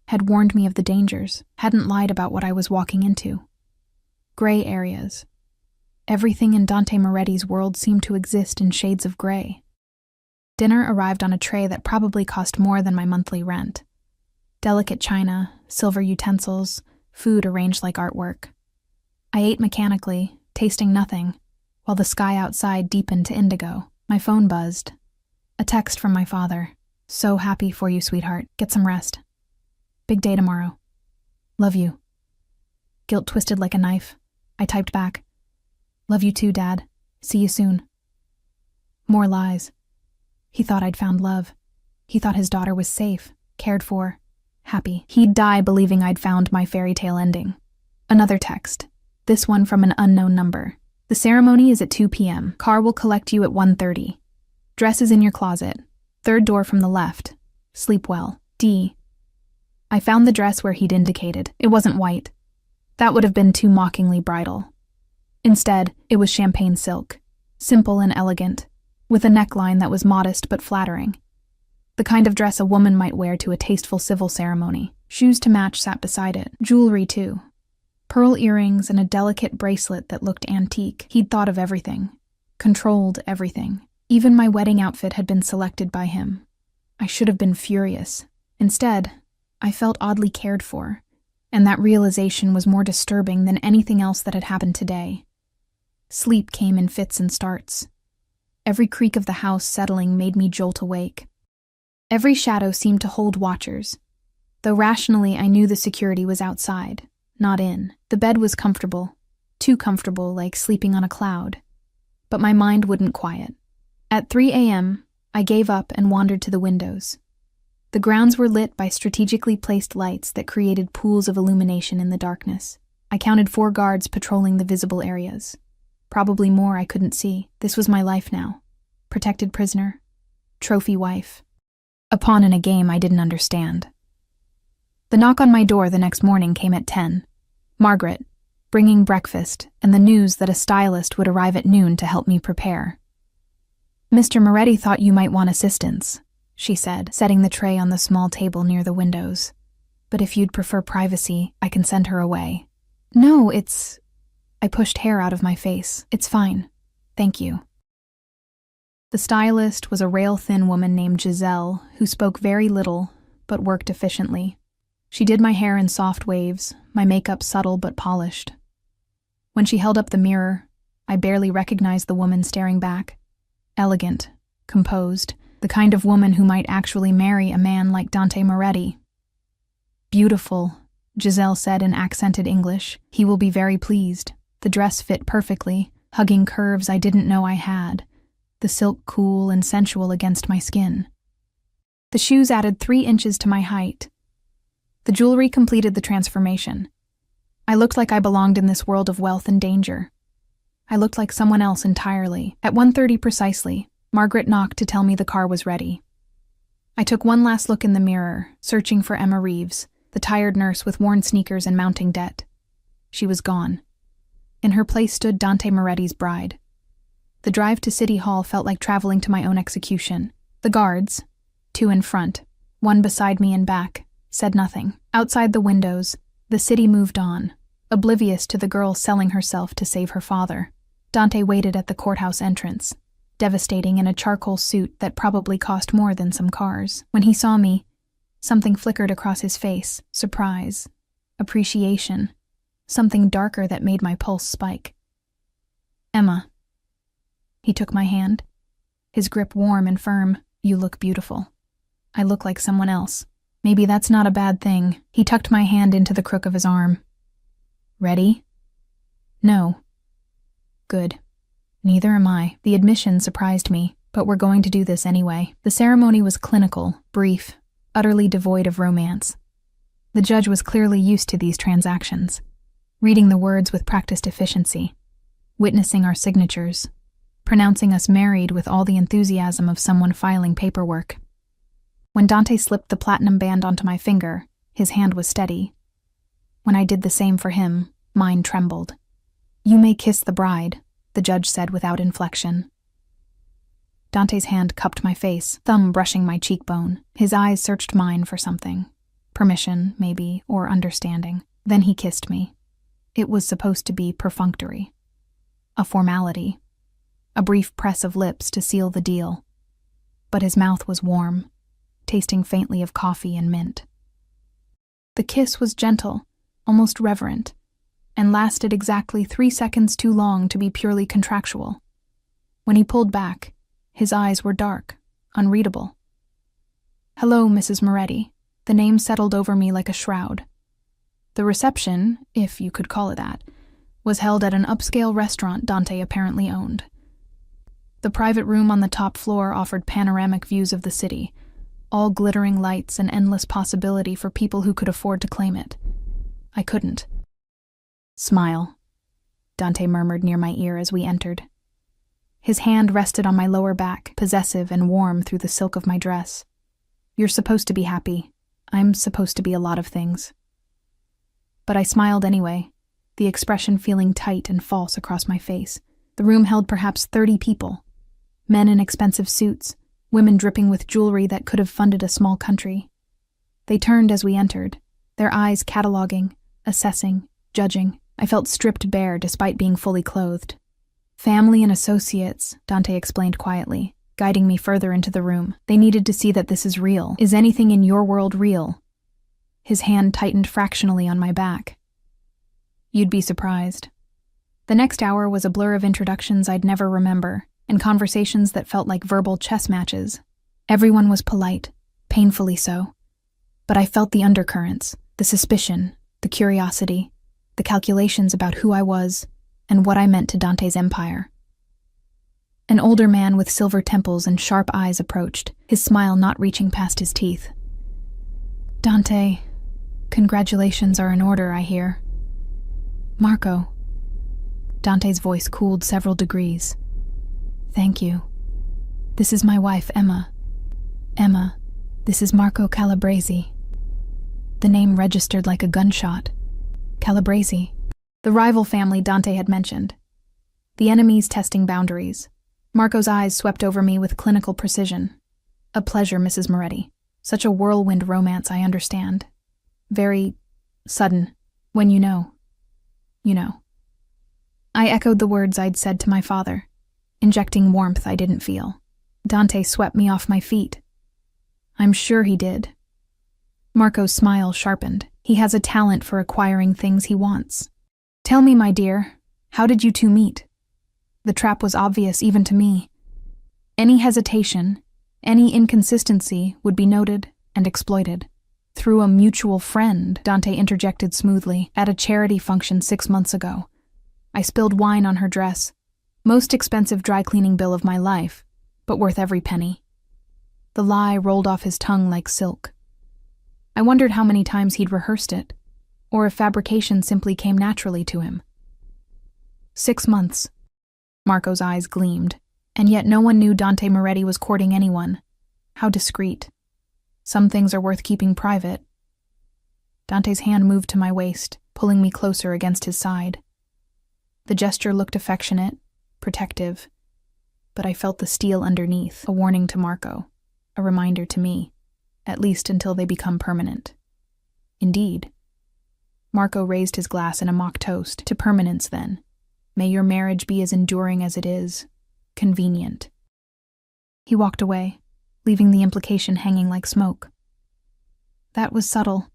Had warned me of the dangers, hadn't lied about what I was walking into. Gray areas. Everything in Dante Moretti's world seemed to exist in shades of gray. Dinner arrived on a tray that probably cost more than my monthly rent. Delicate china, silver utensils, food arranged like artwork. I ate mechanically, tasting nothing, while the sky outside deepened to indigo. My phone buzzed. A text from my father. "So happy for you, sweetheart. Get some rest. Big day tomorrow. Love you." Guilt twisted like a knife. I typed back. "Love you too, Dad. See you soon." More lies. He thought I'd found love. He thought his daughter was safe, cared for, happy. He'd die believing I'd found my fairy tale ending. Another text. This one from an unknown number. "The ceremony is at 2 p.m. Car will collect you at 1:30. Dress is in your closet. Third door from the left. Sleep well. D." I found the dress where he'd indicated. It wasn't white. That would have been too mockingly bridal. Instead, it was champagne silk, simple and elegant, with a neckline that was modest but flattering. The kind of dress a woman might wear to a tasteful civil ceremony. Shoes to match sat beside it. Jewelry, too. Pearl earrings and a delicate bracelet that looked antique. He'd thought of everything. Controlled everything. Even my wedding outfit had been selected by him. I should have been furious. Instead, I felt oddly cared for, and that realization was more disturbing than anything else that had happened today. Sleep came in fits and starts. Every creak of the house settling made me jolt awake. Every shadow seemed to hold watchers, though rationally I knew the security was outside, not in. The bed was comfortable, too comfortable, like sleeping on a cloud. But my mind wouldn't quiet. At 3 a.m., I gave up and wandered to the windows. The grounds were lit by strategically placed lights that created pools of illumination in the darkness. I counted 4 guards patrolling the visible areas. Probably more I couldn't see. This was my life now. Protected prisoner. Trophy wife. A pawn in a game I didn't understand. The knock on my door the next morning came at 10. Margaret, bringing breakfast and the news that a stylist would arrive at noon to help me prepare. "Mr. Moretti thought you might want assistance," she said, setting the tray on the small table near the windows. "But if you'd prefer privacy, I can send her away." "No, it's..." I pushed hair out of my face. "It's fine. Thank you." The stylist was a rail-thin woman named Giselle, who spoke very little, but worked efficiently. She did my hair in soft waves, my makeup subtle but polished. When she held up the mirror, I barely recognized the woman staring back. Elegant, composed, the kind of woman who might actually marry a man like Dante Moretti. "Beautiful," Giselle said in accented English. "He will be very pleased." The dress fit perfectly, hugging curves I didn't know I had, the silk cool and sensual against my skin. The shoes added 3 inches to my height. The jewelry completed the transformation. I looked like I belonged in this world of wealth and danger. I looked like someone else entirely. At 1:30 precisely, Margaret knocked to tell me the car was ready. I took one last look in the mirror, searching for Emma Reeves, the tired nurse with worn sneakers and mounting debt. She was gone. In her place stood Dante Moretti's bride. The drive to City Hall felt like traveling to my own execution. The guards, two in front, one beside me and back, said nothing. Outside the windows, the city moved on, oblivious to the girl selling herself to save her father. Dante waited at the courthouse entrance, devastating in a charcoal suit that probably cost more than some cars. When he saw me, something flickered across his face: surprise, appreciation, something darker that made my pulse spike. "Emma." He took my hand, his grip warm and firm. "You look beautiful." I look like someone else. Maybe that's not a bad thing. He tucked my hand into the crook of his arm. "Ready?" "No." "Good. Neither am I." The admission surprised me, but we're going to do this anyway. The ceremony was clinical, brief, utterly devoid of romance. The judge was clearly used to these transactions, reading the words with practiced efficiency, witnessing our signatures, pronouncing us married with all the enthusiasm of someone filing paperwork. When Dante slipped the platinum band onto my finger, his hand was steady. When I did the same for him, mine trembled. "You may kiss the bride," the judge said without inflection. Dante's hand cupped my face, thumb brushing my cheekbone. His eyes searched mine for something. Permission, maybe, or understanding. Then he kissed me. It was supposed to be perfunctory. A formality. A brief press of lips to seal the deal. But his mouth was warm, tasting faintly of coffee and mint. The kiss was gentle, almost reverent, and lasted exactly 3 seconds too long to be purely contractual. When he pulled back, his eyes were dark, unreadable. "Hello, Mrs. Moretti." The name settled over me like a shroud. The reception, if you could call it that, was held at an upscale restaurant Dante apparently owned. The private room on the top floor offered panoramic views of the city, all glittering lights and endless possibility for people who could afford to claim it. I couldn't. "Smile," Dante murmured near my ear as we entered. His hand rested on my lower back, possessive and warm through the silk of my dress. "You're supposed to be happy. I'm supposed to be a lot of things." But I smiled anyway, the expression feeling tight and false across my face. The room held perhaps 30 people. Men in expensive suits, women dripping with jewelry that could have funded a small country. They turned as we entered, their eyes cataloging, assessing, judging. I felt stripped bare despite being fully clothed. "Family and associates," Dante explained quietly, guiding me further into the room. "They needed to see that this is real. Is anything in your world real?" His hand tightened fractionally on my back. "You'd be surprised." The next hour was a blur of introductions I'd never remember, and conversations that felt like verbal chess matches. Everyone was polite, painfully so. But I felt the undercurrents, the suspicion, the curiosity, the calculations about who I was and what I meant to Dante's empire. An older man with silver temples and sharp eyes approached, his smile not reaching past his teeth. "Dante, congratulations are in order, I hear." "Marco." Dante's voice cooled several degrees. "Thank you. This is my wife, Emma. Emma, this is Marco Calabresi." The name registered like a gunshot. Calabresi. The rival family Dante had mentioned. The enemies testing boundaries. Marco's eyes swept over me with clinical precision. "A pleasure, Mrs. Moretti. Such a whirlwind romance, I understand. Very sudden. When you know. You know." I echoed the words I'd said to my father, injecting warmth I didn't feel. Dante swept me off my feet. "I'm sure he did." Marco's smile sharpened. He has a talent for acquiring things he wants. "Tell me, my dear, how did you two meet?" The trap was obvious even to me. Any hesitation, any inconsistency would be noted and exploited. "Through a mutual friend," Dante interjected smoothly, "at a charity function 6 months ago. I spilled wine on her dress. Most expensive dry cleaning bill of my life, but worth every penny." The lie rolled off his tongue like silk. I wondered how many times he'd rehearsed it. or if fabrication simply came naturally to him. 6 months. Marco's eyes gleamed, and yet no one knew Dante Moretti was courting anyone. How discreet. Some things are worth keeping private. Dante's hand moved to my waist, pulling me closer against his side. The gesture looked affectionate, protective, but I felt the steel underneath, a warning to Marco, a reminder to me, at least until they become permanent. Indeed. Marco raised his glass in a mock toast. To permanence, then. May your marriage be as enduring as it is convenient. He walked away, leaving the implication hanging like smoke. That was subtle,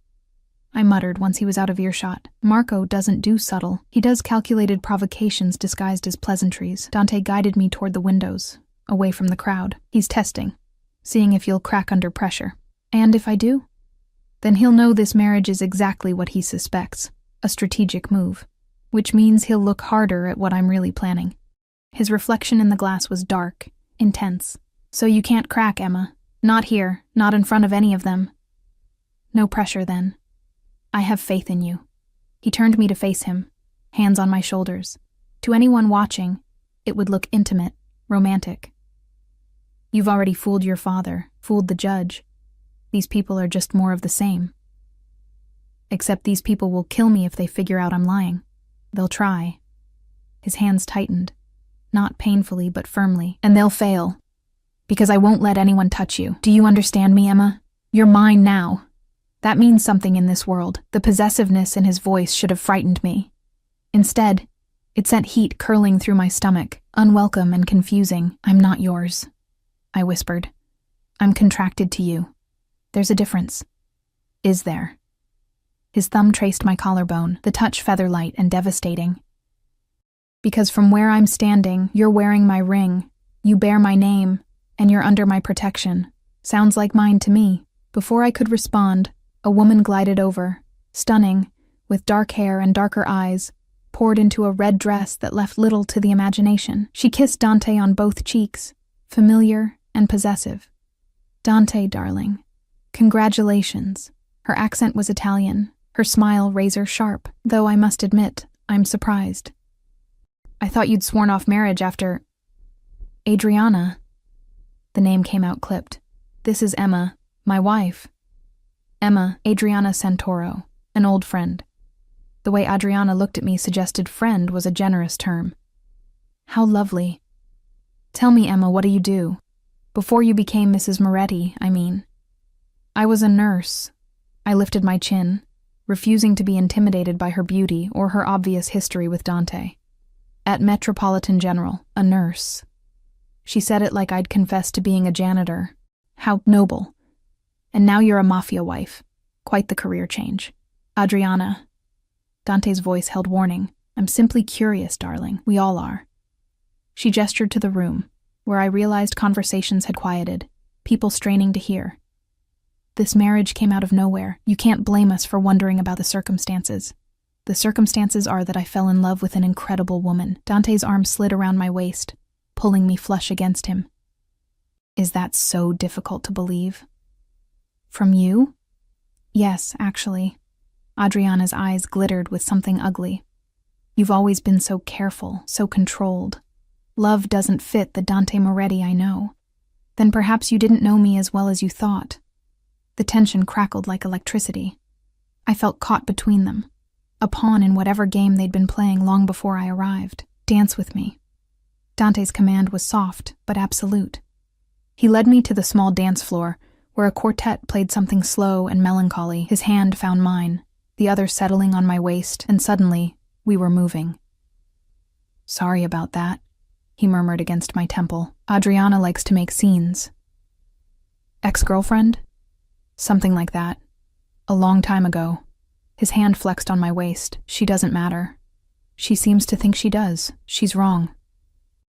I muttered once he was out of earshot. Marco doesn't do subtle. He does calculated provocations disguised as pleasantries. Dante guided me toward the windows, away from the crowd. He's testing, seeing if you'll crack under pressure. And if I do? Then he'll know this marriage is exactly what he suspects, a strategic move, which means he'll look harder at what I'm really planning. His reflection in the glass was dark, intense. So you can't crack, Emma. Not here, not in front of any of them. No pressure, then. I have faith in you. He turned me to face him, hands on my shoulders. To anyone watching, it would look intimate, romantic. You've already fooled your father, fooled the judge. These people are just more of the same. Except these people will kill me if they figure out I'm lying. They'll try. His hands tightened, not painfully but firmly, and they'll fail. Because I won't let anyone touch you. Do you understand me, Emma? You're mine now. That means something in this world. The possessiveness in his voice should have frightened me. Instead, it sent heat curling through my stomach, unwelcome and confusing. I'm not yours, I whispered. I'm contracted to you. There's a difference. Is there? His thumb traced my collarbone, the touch feather-light and devastating. Because from where I'm standing, you're wearing my ring, you bear my name, and you're under my protection. Sounds like mine to me. Before I could respond, a woman glided over, stunning, with dark hair and darker eyes, poured into a red dress that left little to the imagination. She kissed Dante on both cheeks, familiar and possessive. Dante, darling. Congratulations. Her accent was Italian, her smile razor sharp, though I must admit, I'm surprised. I thought you'd sworn off marriage after... Adriana. The name came out clipped. This is Emma, my wife. Emma, Adriana Santoro, an old friend. The way Adriana looked at me suggested friend was a generous term. How lovely. Tell me, Emma, what do you do? Before you became Mrs. Moretti, I mean. I was a nurse. I lifted my chin, refusing to be intimidated by her beauty or her obvious history with Dante. At Metropolitan General, a nurse. She said it like I'd confessed to being a janitor. How noble. And now you're a mafia wife. Quite the career change. Adriana. Dante's voice held warning. I'm simply curious, darling. We all are. She gestured to the room, where I realized conversations had quieted, people straining to hear. This marriage came out of nowhere. You can't blame us for wondering about the circumstances. The circumstances are that I fell in love with an incredible woman. Dante's arm slid around my waist, pulling me flush against him. Is that so difficult to believe? From you? Yes, actually. Adriana's eyes glittered with something ugly. You've always been so careful, so controlled. Love doesn't fit the Dante Moretti I know. Then perhaps you didn't know me as well as you thought. The tension crackled like electricity. I felt caught between them, a pawn in whatever game they'd been playing long before I arrived. Dance with me. Dante's command was soft, but absolute. He led me to the small dance floor, where a quartet played something slow and melancholy. His hand found mine, the other settling on my waist, and suddenly, we were moving. Sorry about that, he murmured against my temple. Adriana likes to make scenes. Ex-girlfriend? Something like that. A long time ago. His hand flexed on my waist. She doesn't matter. She seems to think she does. She's wrong.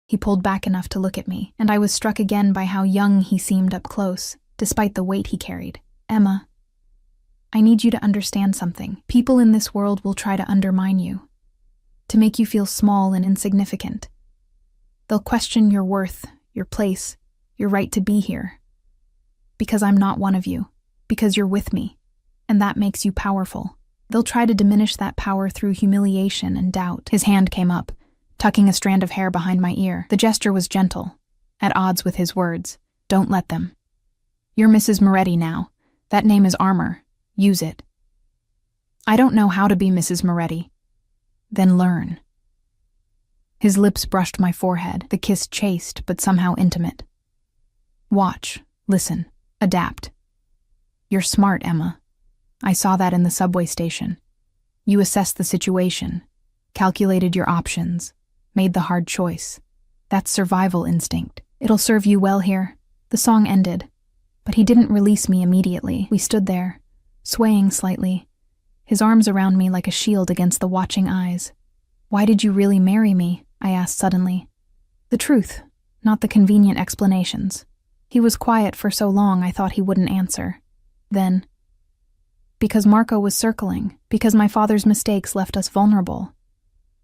He pulled back enough to look at me, and I was struck again by how young he seemed up close, despite the weight he carried. Emma, I need you to understand something. People in this world will try to undermine you, to make you feel small and insignificant. They'll question your worth, your place, your right to be here. Because I'm not one of you, because you're with me, and that makes you powerful. They'll try to diminish that power through humiliation and doubt. His hand came up, tucking a strand of hair behind my ear. The gesture was gentle, at odds with his words. Don't let them. You're Mrs. Moretti now. That name is armor. Use it. I don't know how to be Mrs. Moretti. Then learn. His lips brushed my forehead, the kiss chaste but somehow intimate. Watch, listen, adapt. You're smart, Emma. I saw that in the subway station. You assessed the situation, calculated your options, made the hard choice. That's survival instinct. It'll serve you well here. The song ended, but he didn't release me immediately. We stood there, swaying slightly, his arms around me like a shield against the watching eyes. Why did you really marry me? I asked suddenly. The truth, not the convenient explanations. He was quiet for so long I thought he wouldn't answer. Then, because Marco was circling, because my father's mistakes left us vulnerable,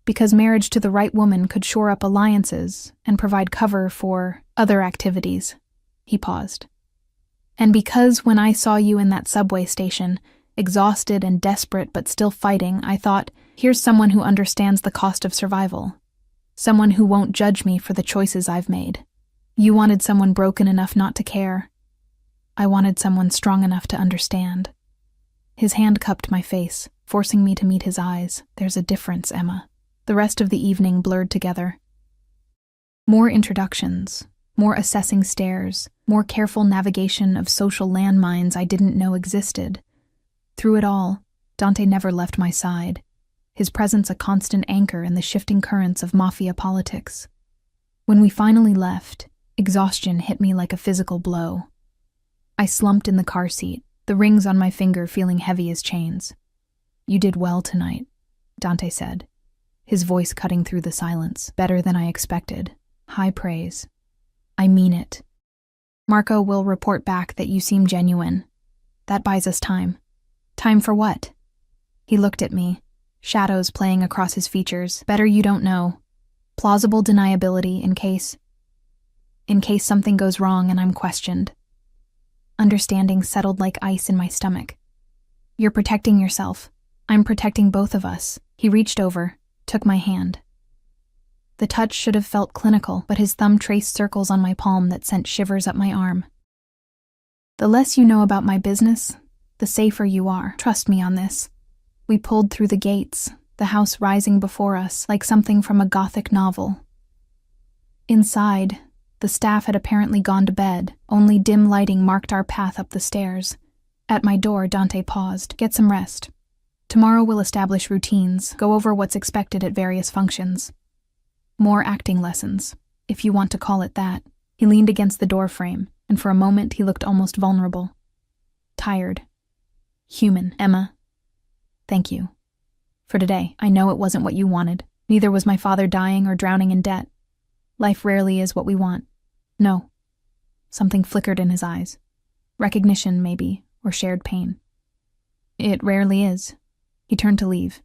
because marriage to the right woman could shore up alliances and provide cover for other activities. He paused. And because when I saw you in that subway station, exhausted and desperate but still fighting, I thought, here's someone who understands the cost of survival. Someone who won't judge me for the choices I've made. You wanted someone broken enough not to care. I wanted someone strong enough to understand. His hand cupped my face, forcing me to meet his eyes. There's a difference, Emma. The rest of the evening blurred together. More introductions, more assessing stares, more careful navigation of social landmines I didn't know existed. Through it all, Dante never left my side, his presence a constant anchor in the shifting currents of mafia politics. When we finally left, exhaustion hit me like a physical blow. I slumped in the car seat, the rings on my finger feeling heavy as chains. You did well tonight, Dante said, his voice cutting through the silence. Better than I expected. High praise. I mean it. Marco will report back that you seem genuine. That buys us time. Time for what? He looked at me, shadows playing across his features. Better you don't know. Plausible deniability in case something goes wrong and I'm questioned. Understanding settled like ice in my stomach. You're protecting yourself. I'm protecting both of us. He reached over, took my hand. The touch should have felt clinical, but his thumb traced circles on my palm that sent shivers up my arm. The less you know about my business, the safer you are. Trust me on this. We pulled through the gates, the house rising before us like something from a Gothic novel. Inside, the staff had apparently gone to bed. Only dim lighting marked our path up the stairs. At my door, Dante paused. Get some rest. Tomorrow we'll establish routines, go over what's expected at various functions. More acting lessons, if you want to call it that. He leaned against the door frame, and for a moment he looked almost vulnerable. Tired. Human. Emma. Thank you. For today, I know it wasn't what you wanted. Neither was my father dying or drowning in debt. Life rarely is what we want. No. Something flickered in his eyes. Recognition, maybe, or shared pain. It rarely is. He turned to leave,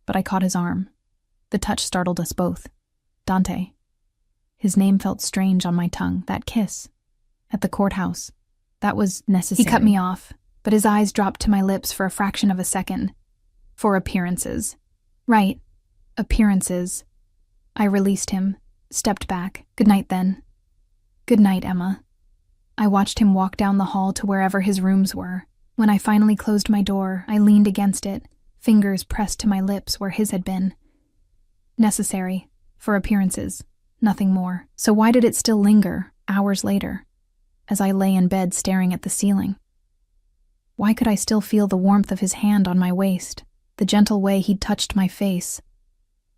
but I caught his arm. The touch startled us both. Dante. His name felt strange on my tongue. That kiss. At the courthouse. That was necessary. He cut me off, but his eyes dropped to my lips for a fraction of a second. For appearances. Right. Appearances. I released him, stepped back. Good night, then. Good night, Emma. I watched him walk down the hall to wherever his rooms were. When I finally closed my door, I leaned against it, fingers pressed to my lips where his had been. Necessary. For appearances. Nothing more. So why did it still linger, hours later, as I lay in bed staring at the ceiling? Why could I still feel the warmth of his hand on my waist, the gentle way he'd touched my face,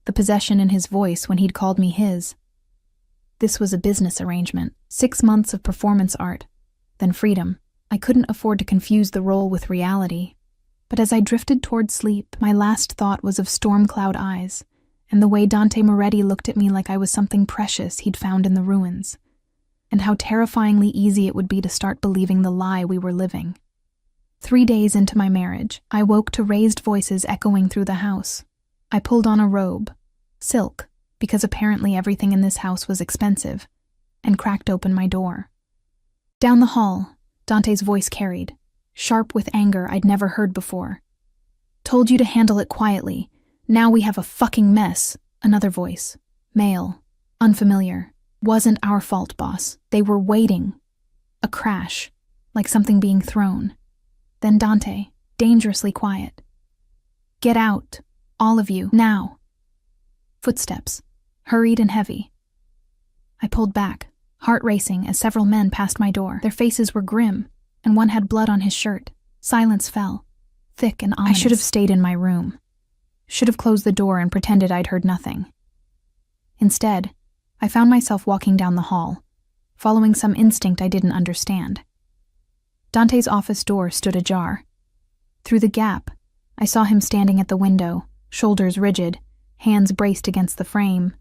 the possession in his voice when he'd called me his? This was a business arrangement. 6 months of performance art, then freedom. I couldn't afford to confuse the role with reality. But as I drifted toward sleep, my last thought was of storm cloud eyes, and the way Dante Moretti looked at me like I was something precious he'd found in the ruins, and how terrifyingly easy it would be to start believing the lie we were living. 3 days into my marriage, I woke to raised voices echoing through the house. I pulled on a robe, silk, because apparently everything in this house was expensive, and cracked open my door. Down the hall, Dante's voice carried, sharp with anger I'd never heard before. Told you to handle it quietly. Now we have a fucking mess. Another voice. Male. Unfamiliar. Wasn't our fault, boss. They were waiting. A crash. Like something being thrown. Then Dante, dangerously quiet. Get out. All of you. Now. Footsteps. Hurried and heavy. I pulled back, heart racing as several men passed my door. Their faces were grim, and one had blood on his shirt. Silence fell, thick and ominous. I should have stayed in my room. Should have closed the door and pretended I'd heard nothing. Instead, I found myself walking down the hall, following some instinct I didn't understand. Dante's office door stood ajar. Through the gap, I saw him standing at the window, shoulders rigid, hands braced against the frame.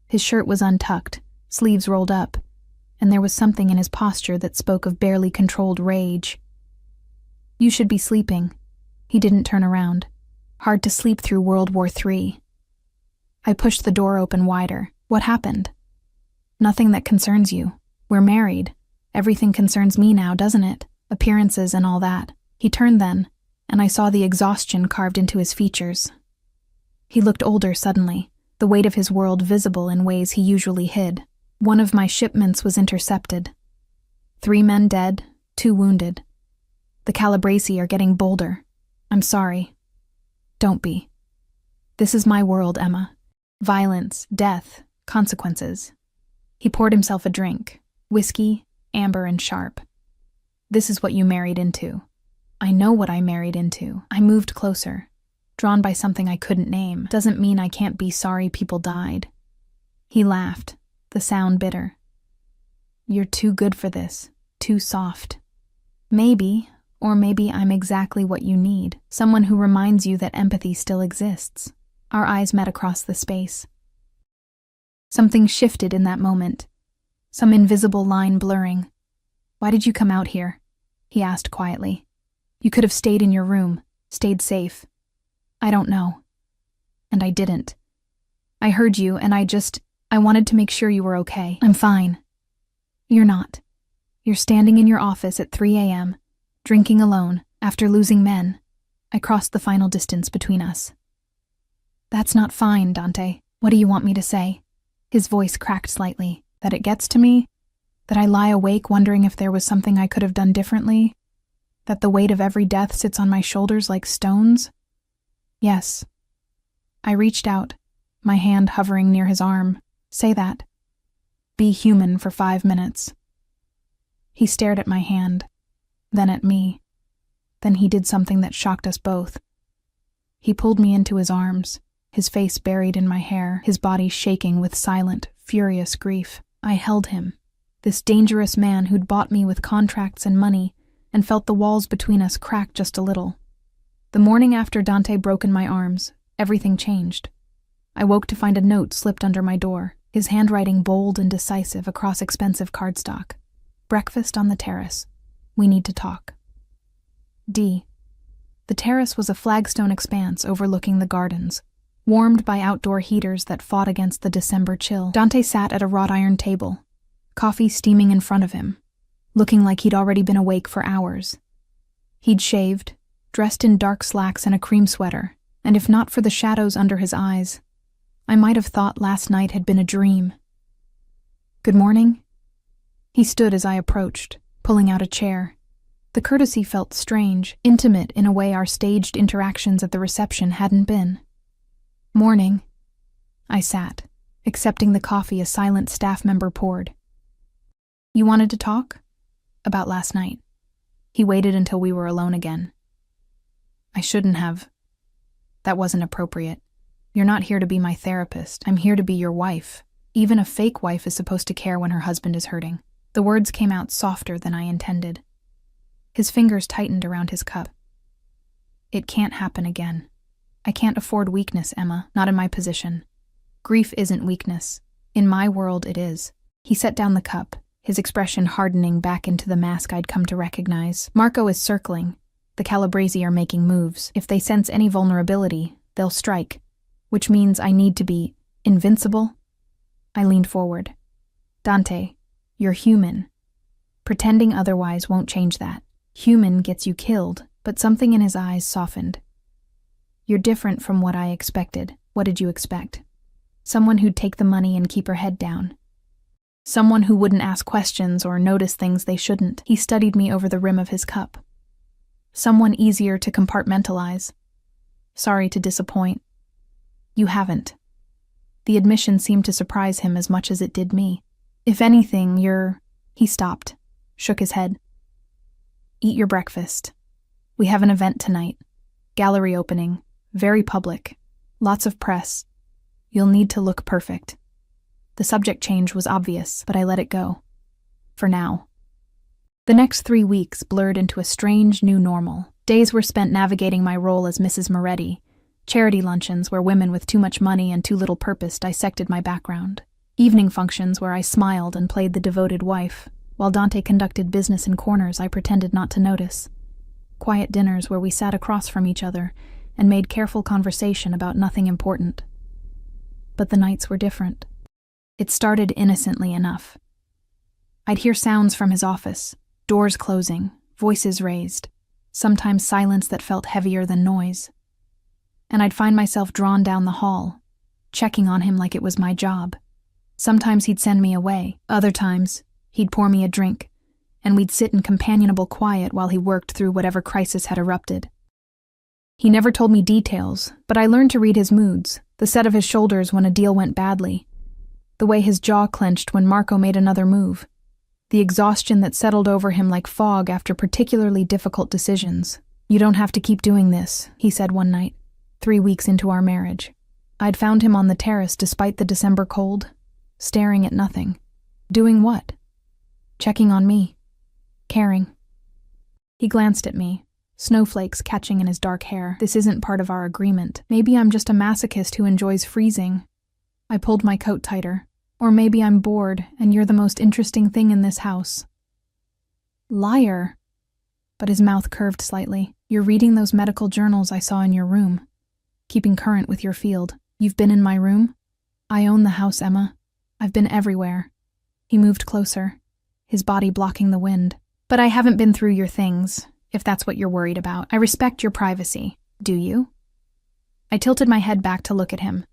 His shirt was untucked, sleeves rolled up, and there was something in his posture that spoke of barely controlled rage. You should be sleeping. He didn't turn around. Hard to sleep through World War III. I pushed the door open wider. What happened? Nothing that concerns you. We're married. Everything concerns me now, doesn't it? Appearances and all that. He turned then, and I saw the exhaustion carved into his features. He looked older suddenly, the weight of his world visible in ways he usually hid. One of my shipments was intercepted. 3 men dead, 2 wounded. The Calabresi are getting bolder. I'm sorry. Don't be. This is my world, Emma. Violence, death, consequences. He poured himself a drink. Whiskey, amber, and sharp. This is what you married into. I know what I married into. I moved closer. Drawn by something I couldn't name. Doesn't mean I can't be sorry people died. He laughed, the sound bitter. You're too good for this. Too soft. Maybe, or maybe I'm exactly what you need. Someone who reminds you that empathy still exists. Our eyes met across the space. Something shifted in that moment. Some invisible line blurring. Why did you come out here? He asked quietly. You could have stayed in your room, stayed safe. I don't know. And I didn't. I heard you, and I wanted to make sure you were okay. I'm fine. You're not. You're standing in your office at 3 a.m., drinking alone, after losing men. I crossed the final distance between us. That's not fine, Dante. What do you want me to say? His voice cracked slightly. That it gets to me? That I lie awake wondering if there was something I could have done differently? That the weight of every death sits on my shoulders like stones? Yes. I reached out, my hand hovering near his arm. Say that. Be human for 5 minutes. He stared at my hand, then at me. Then he did something that shocked us both. He pulled me into his arms, his face buried in my hair, his body shaking with silent, furious grief. I held him, this dangerous man who'd bought me with contracts and money, and felt the walls between us crack just a little. The morning after Dante broke in my arms, everything changed. I woke to find a note slipped under my door, his handwriting bold and decisive across expensive cardstock. Breakfast on the terrace. We need to talk. D. The terrace was a flagstone expanse overlooking the gardens, warmed by outdoor heaters that fought against the December chill. Dante sat at a wrought iron table, coffee steaming in front of him, looking like he'd already been awake for hours. He'd shaved, dressed in dark slacks and a cream sweater, and if not for the shadows under his eyes, I might have thought last night had been a dream. Good morning? He stood as I approached, pulling out a chair. The courtesy felt strange, intimate in a way our staged interactions at the reception hadn't been. Morning. I sat, accepting the coffee a silent staff member poured. You wanted to talk? About last night. He waited until we were alone again. I shouldn't have. That wasn't appropriate. You're not here to be my therapist. I'm here to be your wife. Even a fake wife is supposed to care when her husband is hurting. The words came out softer than I intended. His fingers tightened around his cup. It can't happen again. I can't afford weakness, Emma, not in my position. Grief isn't weakness. In my world, it is. He set down the cup, his expression hardening back into the mask I'd come to recognize. Marco is circling. The Calabresi are making moves. If they sense any vulnerability, they'll strike, which means I need to be invincible. I leaned forward. Dante, you're human. Pretending otherwise won't change that. Human gets you killed, but something in his eyes softened. You're different from what I expected. What did you expect? Someone who'd take the money and keep her head down. Someone who wouldn't ask questions or notice things they shouldn't. He studied me over the rim of his cup. Someone easier to compartmentalize. Sorry to disappoint. You haven't. The admission seemed to surprise him as much as it did me. If anything, He stopped, shook his head. Eat your breakfast. We have an event tonight. Gallery opening. Very public. Lots of press. You'll need to look perfect. The subject change was obvious, but I let it go. For now. The next 3 weeks blurred into a strange new normal. Days were spent navigating my role as Mrs. Moretti, charity luncheons where women with too much money and too little purpose dissected my background, evening functions where I smiled and played the devoted wife, while Dante conducted business in corners I pretended not to notice, quiet dinners where we sat across from each other and made careful conversation about nothing important. But the nights were different. It started innocently enough. I'd hear sounds from his office, doors closing, voices raised, sometimes silence that felt heavier than noise. And I'd find myself drawn down the hall, checking on him like it was my job. Sometimes he'd send me away, other times he'd pour me a drink, and we'd sit in companionable quiet while he worked through whatever crisis had erupted. He never told me details, but I learned to read his moods, the set of his shoulders when a deal went badly, the way his jaw clenched when Marco made another move, the exhaustion that settled over him like fog after particularly difficult decisions. You don't have to keep doing this, he said one night, 3 weeks into our marriage. I'd found him on the terrace despite the December cold, staring at nothing. Doing what? Checking on me. Caring. He glanced at me, snowflakes catching in his dark hair. This isn't part of our agreement. Maybe I'm just a masochist who enjoys freezing. I pulled my coat tighter. Or maybe I'm bored and you're the most interesting thing in this house. Liar. But his mouth curved slightly. You're reading those medical journals I saw in your room. Keeping current with your field. You've been in my room? I own the house, Emma. I've been everywhere. He moved closer, his body blocking the wind. But I haven't been through your things, if that's what you're worried about. I respect your privacy. Do you? I tilted my head back to look at him.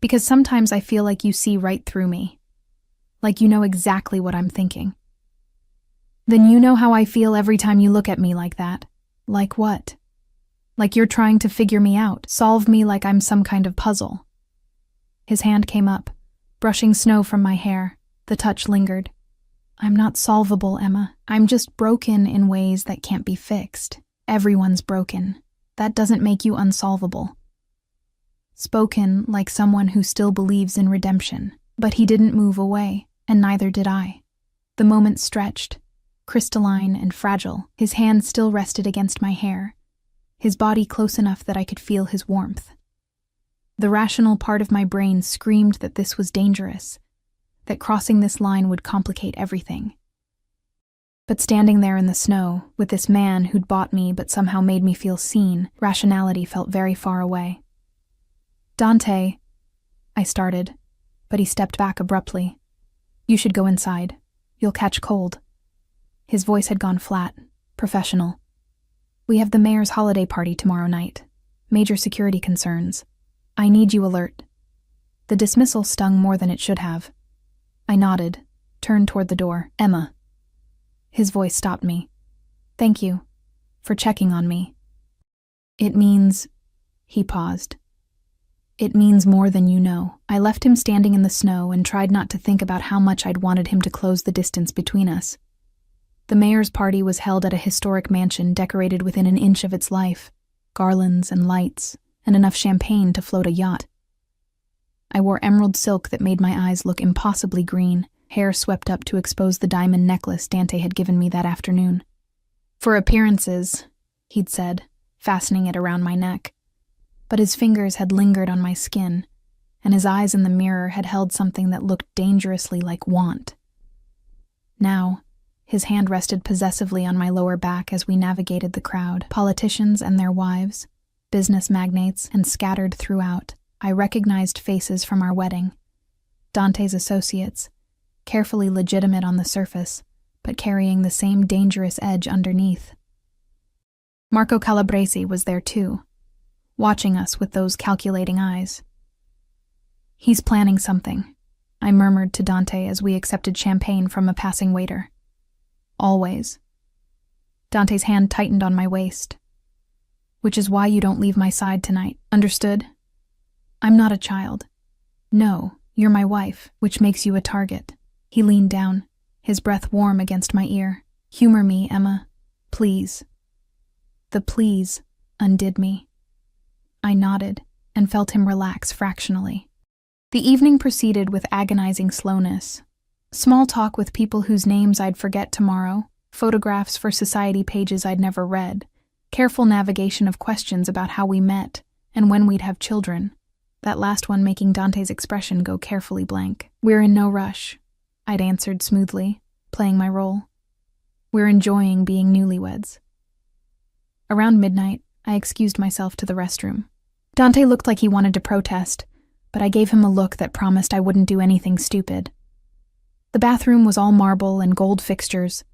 Because sometimes I feel like you see right through me. Like you know exactly what I'm thinking. Then you know how I feel every time you look at me like that. Like what? Like you're trying to figure me out, solve me like I'm some kind of puzzle. His hand came up, brushing snow from my hair. The touch lingered. I'm not solvable, Emma. I'm just broken in ways that can't be fixed. Everyone's broken. That doesn't make you unsolvable. Spoken like someone who still believes in redemption. But he didn't move away, and neither did I. The moment stretched, crystalline and fragile. His hand still rested against my hair, his body close enough that I could feel his warmth. The rational part of my brain screamed that this was dangerous, that crossing this line would complicate everything. But standing there in the snow, with this man who'd bought me but somehow made me feel seen, rationality felt very far away. Dante, I started, but he stepped back abruptly. You should go inside. You'll catch cold. His voice had gone flat, professional. We have the mayor's holiday party tomorrow night. Major security concerns. I need you alert. The dismissal stung more than it should have. I nodded, turned toward the door. Emma. His voice stopped me. Thank you for checking on me. It means... He paused. It means more than you know. I left him standing in the snow and tried not to think about how much I'd wanted him to close the distance between us. The mayor's party was held at a historic mansion decorated within an inch of its life, garlands and lights, and enough champagne to float a yacht. I wore emerald silk that made my eyes look impossibly green, hair swept up to expose the diamond necklace Dante had given me that afternoon. For appearances, he'd said, fastening it around my neck. But his fingers had lingered on my skin, and his eyes in the mirror had held something that looked dangerously like want. Now, his hand rested possessively on my lower back as we navigated the crowd, politicians and their wives, business magnates, and scattered throughout. I recognized faces from our wedding. Dante's associates, carefully legitimate on the surface, but carrying the same dangerous edge underneath. Marco Calabresi was there too. watching us with those calculating eyes. "He's planning something," I murmured to Dante as we accepted champagne from a passing waiter. "Always." Dante's hand tightened on my waist. "Which is why you don't leave my side tonight, understood? I'm not a child. No, you're my wife, which makes you a target." He leaned down, his breath warm against my ear. "Humor me, Emma. Please." The please undid me. I nodded and felt him relax fractionally. The evening proceeded with agonizing slowness. Small talk with people whose names I'd forget tomorrow, photographs for society pages I'd never read, careful navigation of questions about how we met and when we'd have children, that last one making Dante's expression go carefully blank. "We're in no rush," I'd answered smoothly, playing my role. "We're enjoying being newlyweds." Around midnight, I excused myself to the restroom. Dante looked like he wanted to protest, but I gave him a look that promised I wouldn't do anything stupid. The bathroom was all marble and gold fixtures,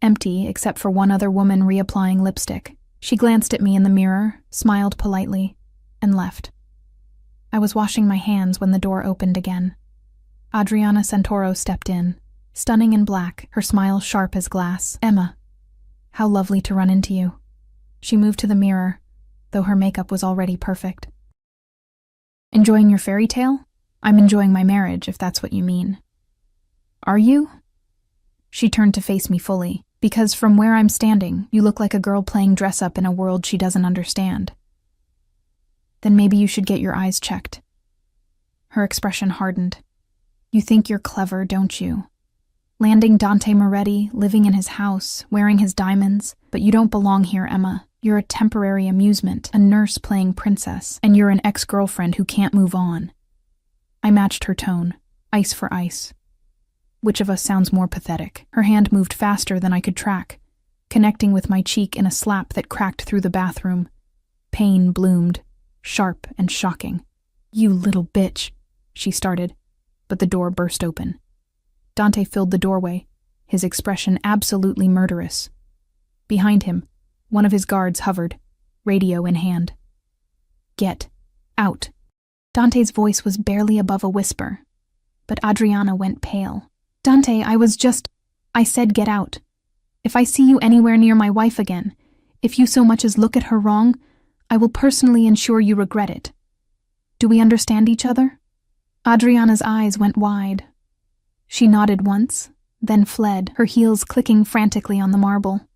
empty except for one other woman reapplying lipstick. She glanced at me in the mirror, smiled politely, and left. I was washing my hands when the door opened again. Adriana Santoro stepped in, stunning in black, her smile sharp as glass. "Emma, how lovely to run into you." She moved to the mirror, though her makeup was already perfect. "Enjoying your fairy tale? I'm enjoying my marriage, if that's what you mean." "Are you?" She turned to face me fully, "Because from where I'm standing, you look like a girl playing dress-up in a world she doesn't understand." "Then maybe you should get your eyes checked." Her expression hardened. "You think you're clever, don't you? Landing Dante Moretti, living in his house, wearing his diamonds, but you don't belong here, Emma. You're a temporary amusement, a nurse playing princess, and you're an ex-girlfriend who can't move on." I matched her tone, ice for ice. Which of us sounds more pathetic? Her hand moved faster than I could track, connecting with my cheek in a slap that cracked through the bathroom. Pain bloomed, sharp and shocking. "You little bitch," she started, but the door burst open. Dante filled the doorway, his expression absolutely murderous. Behind him, one of his guards hovered, radio in hand. "Get out." Dante's voice was barely above a whisper, but Adriana went pale. "Dante, I said get out. If I see you anywhere near my wife again, if you so much as look at her wrong, I will personally ensure you regret it. Do we understand each other?" Adriana's eyes went wide. She nodded once, then fled, her heels clicking frantically on the marble.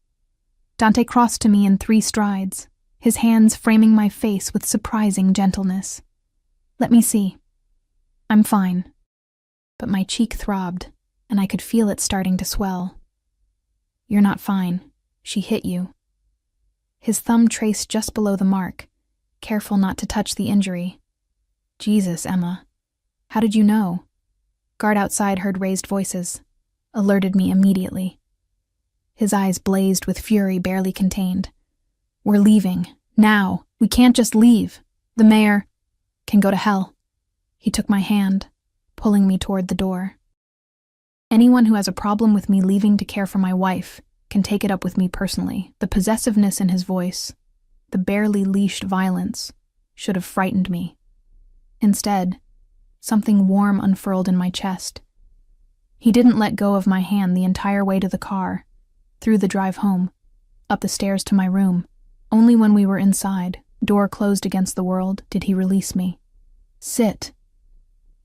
Dante crossed to me in 3 strides, his hands framing my face with surprising gentleness. "Let me see. I'm fine." But my cheek throbbed, and I could feel it starting to swell. "You're not fine. She hit you." His thumb traced just below the mark, careful not to touch the injury. "Jesus, Emma. How did you know?" Guard outside heard raised voices, alerted me immediately. His eyes blazed with fury barely contained. "We're leaving. Now. We can't just leave. The mayor can go to hell." He took my hand, pulling me toward the door. "Anyone who has a problem with me leaving to care for my wife can take it up with me personally." The possessiveness in his voice, the barely leashed violence, should have frightened me. Instead, something warm unfurled in my chest. He didn't let go of my hand the entire way to the car, through the drive home, up the stairs to my room. Only when we were inside, door closed against the world, did he release me. "Sit."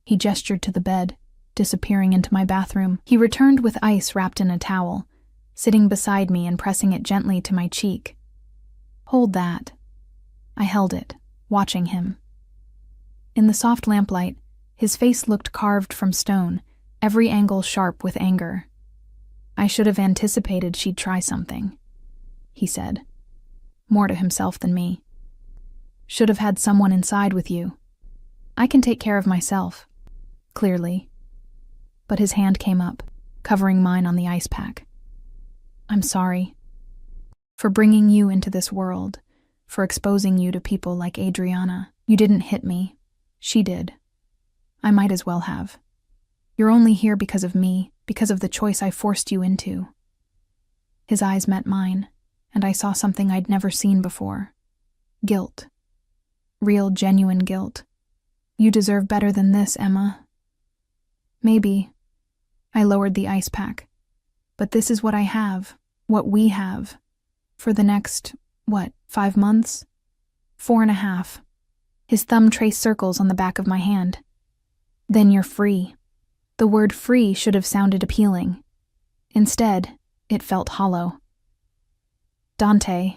He gestured to the bed, disappearing into my bathroom. He returned with ice wrapped in a towel, sitting beside me and pressing it gently to my cheek. "Hold that." I held it, watching him. In the soft lamplight, his face looked carved from stone, every angle sharp with anger. "I should have anticipated she'd try something," he said, more to himself than me. "Should have had someone inside with you. I can take care of myself, clearly." But his hand came up, covering mine on the ice pack. "I'm sorry. For bringing you into this world, for exposing you to people like Adriana. You didn't hit me. She did. I might as well have. You're only here because of me, because of the choice I forced you into." His eyes met mine, and I saw something I'd never seen before. Guilt. Real, genuine guilt. You deserve better than this, Emma. Maybe. I lowered the ice pack. But this is what I have, what we have, for the next, 5 months? 4.5. His thumb traced circles on the back of my hand. Then you're free. The word free should have sounded appealing. Instead, it felt hollow. Dante.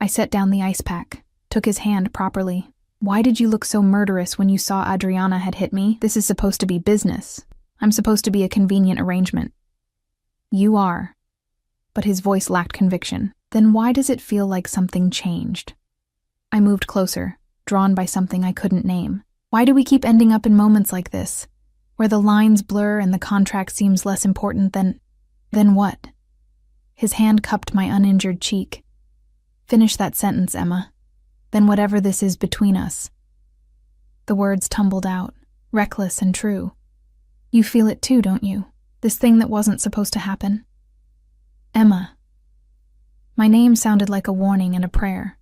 I set down the ice pack, took his hand properly. Why did you look so murderous when you saw Adriana had hit me? This is supposed to be business. I'm supposed to be a convenient arrangement. You are. But his voice lacked conviction. Then why does it feel like something changed? I moved closer, drawn by something I couldn't name. Why do we keep ending up in moments like this, where the lines blur and the contract seems less important than what? His hand cupped my uninjured cheek. Finish that sentence, Emma. Then whatever this is between us. The words tumbled out, reckless and true. You feel it too, don't you? This thing that wasn't supposed to happen. Emma. My name sounded like a warning and a prayer.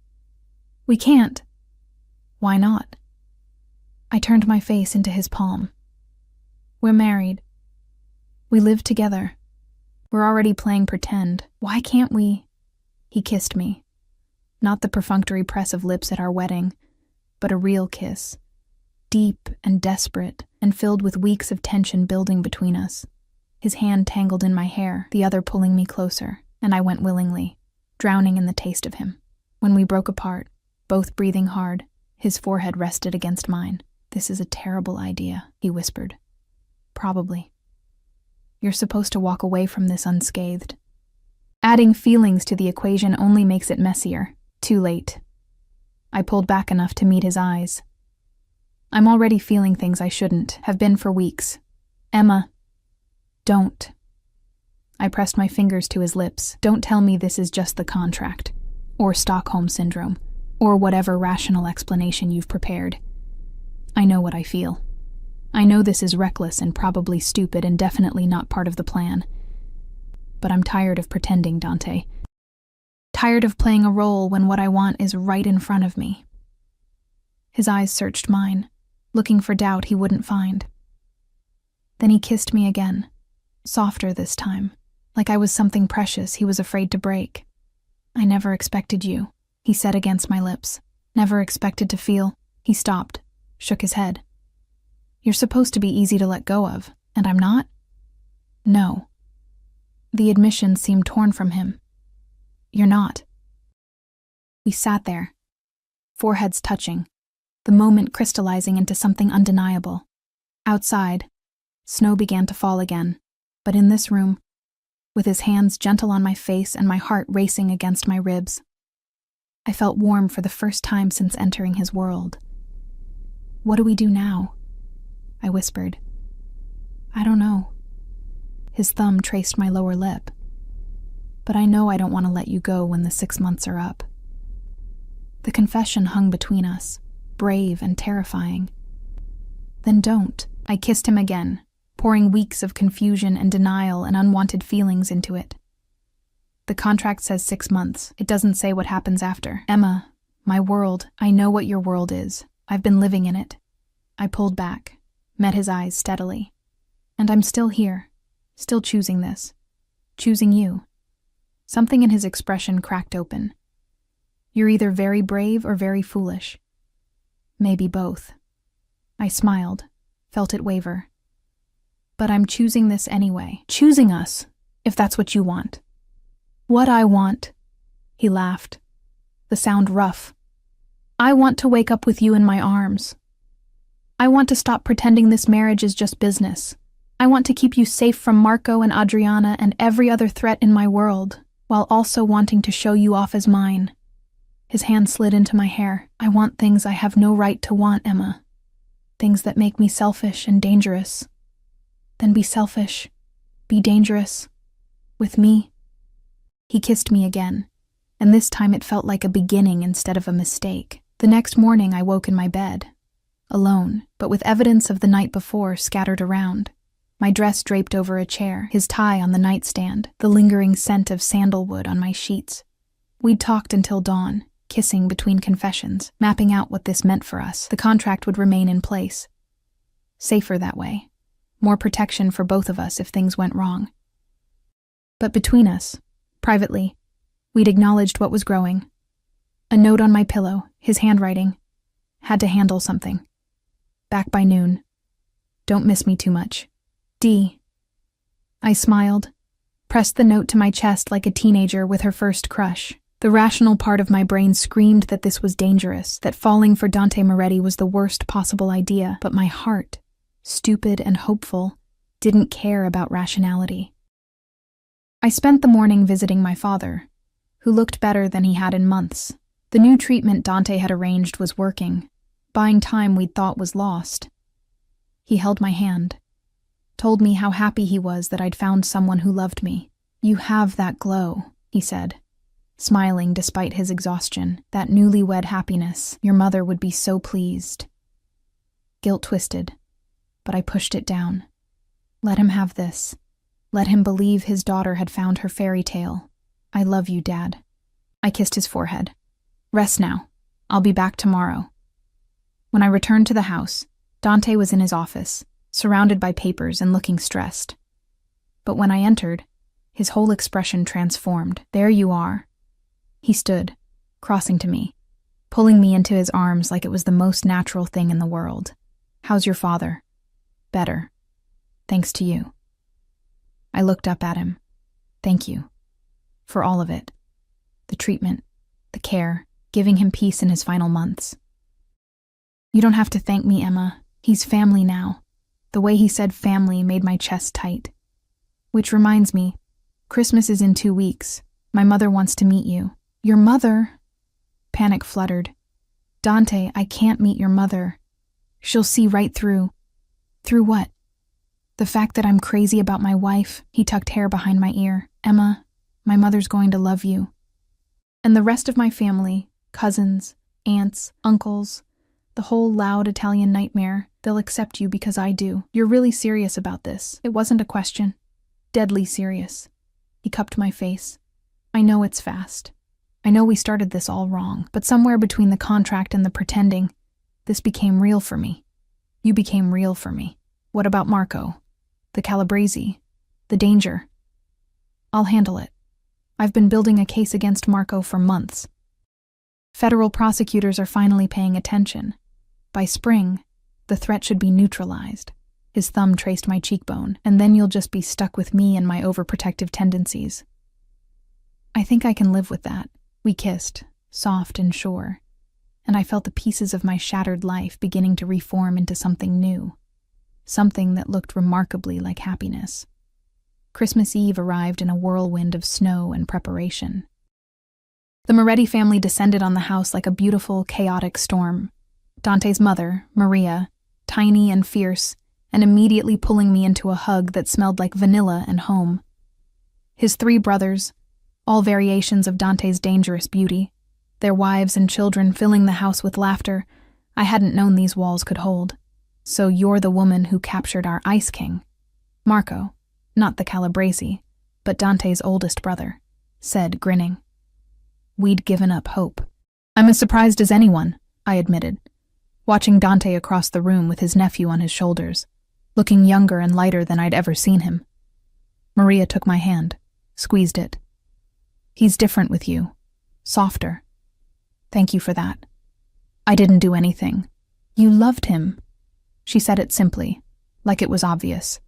We can't. Why not? I turned my face into his palm. We're married. We live together. We're already playing pretend. Why can't we? He kissed me. Not the perfunctory press of lips at our wedding, but a real kiss. Deep and desperate, and filled with weeks of tension building between us. His hand tangled in my hair, the other pulling me closer, and I went willingly, drowning in the taste of him. When we broke apart, both breathing hard, his forehead rested against mine. This is a terrible idea, he whispered. Probably. You're supposed to walk away from this unscathed. Adding feelings to the equation only makes it messier. Too late. I pulled back enough to meet his eyes. I'm already feeling things I shouldn't, have been for weeks. Emma, don't. I pressed my fingers to his lips. Don't tell me this is just the contract, or Stockholm Syndrome, or whatever rational explanation you've prepared. I know what I feel. I know this is reckless and probably stupid and definitely not part of the plan. But I'm tired of pretending, Dante. Tired of playing a role when what I want is right in front of me. His eyes searched mine, looking for doubt he wouldn't find. Then he kissed me again, softer this time, like I was something precious he was afraid to break. I never expected you, he said against my lips. Never expected to feel. He stopped, shook his head. You're supposed to be easy to let go of, and I'm not? No. The admission seemed torn from him. You're not. We sat there, foreheads touching, the moment crystallizing into something undeniable. Outside, snow began to fall again, but in this room, with his hands gentle on my face and my heart racing against my ribs, I felt warm for the first time since entering his world. What do we do now? I whispered. I don't know. His thumb traced my lower lip. But I know I don't want to let you go when the 6 months are up. The confession hung between us, brave and terrifying. Then don't. I kissed him again, pouring weeks of confusion and denial and unwanted feelings into it. The contract says 6 months. It doesn't say what happens after. Emma, my world, I know what your world is. I've been living in it. I pulled back, met his eyes steadily. And I'm still here, still choosing this. Choosing you. Something in his expression cracked open. You're either very brave or very foolish. Maybe both. I smiled, felt it waver. But I'm choosing this anyway. Choosing us, if that's what you want. What I want, he laughed, the sound rough. I want to wake up with you in my arms. I want to stop pretending this marriage is just business. I want to keep you safe from Marco and Adriana and every other threat in my world, while also wanting to show you off as mine. His hand slid into my hair. I want things I have no right to want, Emma. Things that make me selfish and dangerous. Then be selfish. Be dangerous. With me. He kissed me again, and this time it felt like a beginning instead of a mistake. The next morning I woke in my bed, alone, but with evidence of the night before scattered around. My dress draped over a chair, his tie on the nightstand, the lingering scent of sandalwood on my sheets. We'd talked until dawn, kissing between confessions, mapping out what this meant for us. The contract would remain in place. Safer that way. More protection for both of us if things went wrong. But between us, privately, we'd acknowledged what was growing. A note on my pillow, his handwriting. Had to handle something. Back by noon. Don't miss me too much. D. I smiled, pressed the note to my chest like a teenager with her first crush. The rational part of my brain screamed that this was dangerous, that falling for Dante Moretti was the worst possible idea, but my heart, stupid and hopeful, didn't care about rationality. I spent the morning visiting my father, who looked better than he had in months. The new treatment Dante had arranged was working, buying time we'd thought was lost. He held my hand, told me how happy he was that I'd found someone who loved me. "You have that glow," he said, smiling despite his exhaustion, "that newlywed happiness. Your mother would be so pleased." Guilt twisted, but I pushed it down. Let him have this. Let him believe his daughter had found her fairy tale. "I love you, Dad." I kissed his forehead. "Rest now. I'll be back tomorrow." When I returned to the house, Dante was in his office, surrounded by papers and looking stressed. But when I entered, his whole expression transformed. "There you are." He stood, crossing to me, pulling me into his arms like it was the most natural thing in the world. "How's your father?" "Better. Thanks to you." I looked up at him. "Thank you. For all of it. The treatment, the care, giving him peace in his final months." "You don't have to thank me, Emma. He's family now." The way he said family made my chest tight. "Which reminds me, Christmas is in 2 weeks. My mother wants to meet you." "Your mother?" Panic fluttered. "Dante, I can't meet your mother. She'll see right through." "Through what?" "The fact that I'm crazy about my wife." He tucked hair behind my ear. "Emma, my mother's going to love you. And the rest of my family, cousins, aunts, uncles, the whole loud Italian nightmare, they'll accept you because I do. You're really serious about this." It wasn't a question. Deadly serious. He cupped my face. "I know it's fast. I know we started this all wrong, but somewhere between the contract and the pretending, this became real for me. You became real for me. What about Marco? The Calabrese? The danger?" "I'll handle it. I've been building a case against Marco for months. Federal prosecutors are finally paying attention. By spring, the threat should be neutralized." His thumb traced my cheekbone. "And then you'll just be stuck with me and my overprotective tendencies." "I think I can live with that." We kissed, soft and sure, and I felt the pieces of my shattered life beginning to reform into something new, something that looked remarkably like happiness. Christmas Eve arrived in a whirlwind of snow and preparation. The Moretti family descended on the house like a beautiful, chaotic storm. Dante's mother, Maria, tiny and fierce, and immediately pulling me into a hug that smelled like vanilla and home. His 3 brothers, all variations of Dante's dangerous beauty, their wives and children filling the house with laughter I hadn't known these walls could hold. "So you're the woman who captured our Ice King." Marco, not the Calabrese, but Dante's oldest brother, said, grinning. We'd given up hope. "I'm as surprised as anyone," I admitted, watching Dante across the room with his nephew on his shoulders, looking younger and lighter than I'd ever seen him. Maria took my hand, squeezed it. "He's different with you. Softer. Thank you for that." "I didn't do anything. You loved him." She said it simply, like it was obvious.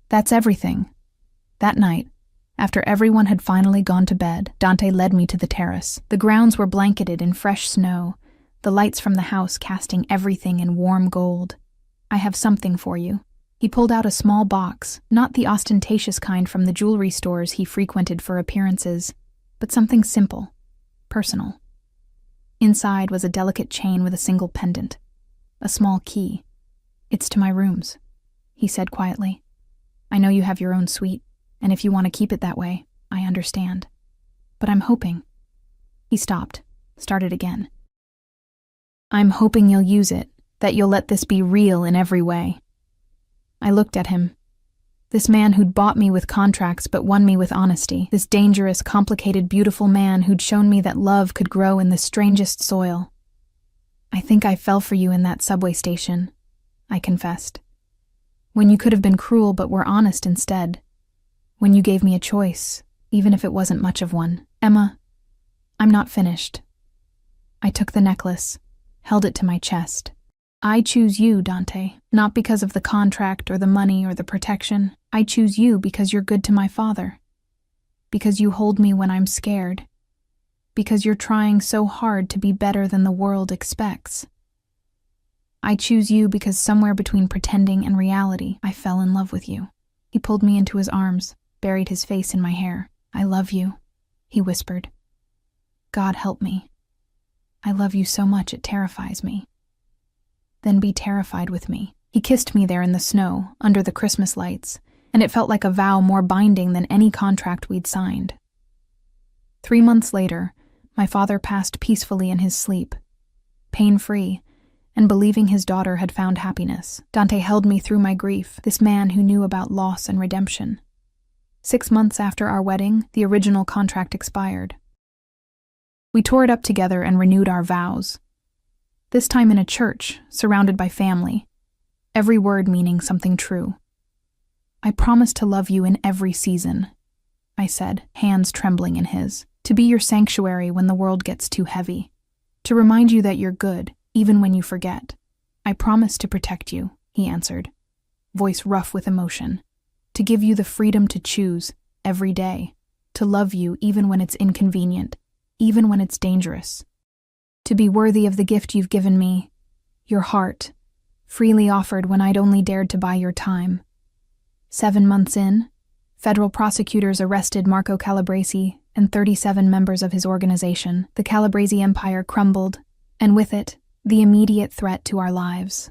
"That's everything." That night, after everyone had finally gone to bed, Dante led me to the terrace. The grounds were blanketed in fresh snow, the lights from the house casting everything in warm gold. "I have something for you." He pulled out a small box, not the ostentatious kind from the jewelry stores he frequented for appearances, but something simple, personal. Inside was a delicate chain with a single pendant, a small key. "It's to my rooms," he said quietly. "I know you have your own suite, and if you want to keep it that way, I understand. But I'm hoping—" He stopped, started again. "I'm hoping you'll use it, that you'll let this be real in every way." I looked at him. This man who'd bought me with contracts but won me with honesty. This dangerous, complicated, beautiful man who'd shown me that love could grow in the strangest soil. I think I fell for you in that subway station, I confessed. When you could have been cruel but were honest instead. When you gave me a choice, even if it wasn't much of one. Emma, I'm not finished. I took the necklace, held it to my chest. I choose you, Dante, not because of the contract or the money or the protection. I choose you because you're good to my father. Because you hold me when I'm scared. Because you're trying so hard to be better than the world expects. I choose you because somewhere between pretending and reality, I fell in love with you. He pulled me into his arms, buried his face in my hair. I love you, he whispered. God help me. I love you so much it terrifies me. Then be terrified with me. He kissed me there in the snow, under the Christmas lights, and it felt like a vow more binding than any contract we'd signed. 3 months later, my father passed peacefully in his sleep, pain-free, and believing his daughter had found happiness. Dante held me through my grief, this man who knew about loss and redemption. 6 months after our wedding, the original contract expired. We tore it up together and renewed our vows. This time in a church, surrounded by family, every word meaning something true. I promise to love you in every season, I said, hands trembling in his, to be your sanctuary when the world gets too heavy, to remind you that you're good, even when you forget. I promise to protect you, he answered, voice rough with emotion, to give you the freedom to choose, every day, to love you even when it's inconvenient, even when it's dangerous. To be worthy of the gift you've given me, your heart, freely offered when I'd only dared to buy your time. 7 months in, federal prosecutors arrested Marco Calabresi and 37 members of his organization. The Calabresi empire crumbled, and with it, the immediate threat to our lives.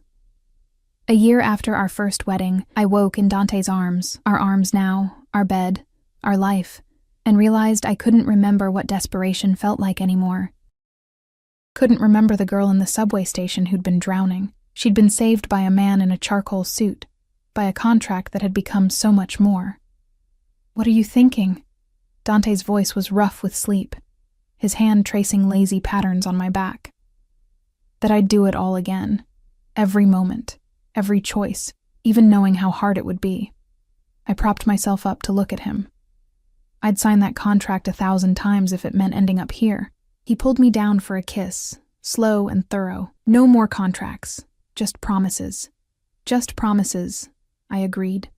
A year after our first wedding, I woke in Dante's arms, our arms now, our bed, our life, and realized I couldn't remember what desperation felt like anymore. Couldn't remember the girl in the subway station who'd been drowning. She'd been saved by a man in a charcoal suit, by a contract that had become so much more. What are you thinking? Dante's voice was rough with sleep, his hand tracing lazy patterns on my back. That I'd do it all again. Every moment, every choice, even knowing how hard it would be. I propped myself up to look at him. I'd sign that contract 1,000 times if it meant ending up here. He pulled me down for a kiss, slow and thorough. No more contracts, just promises. Just promises, I agreed.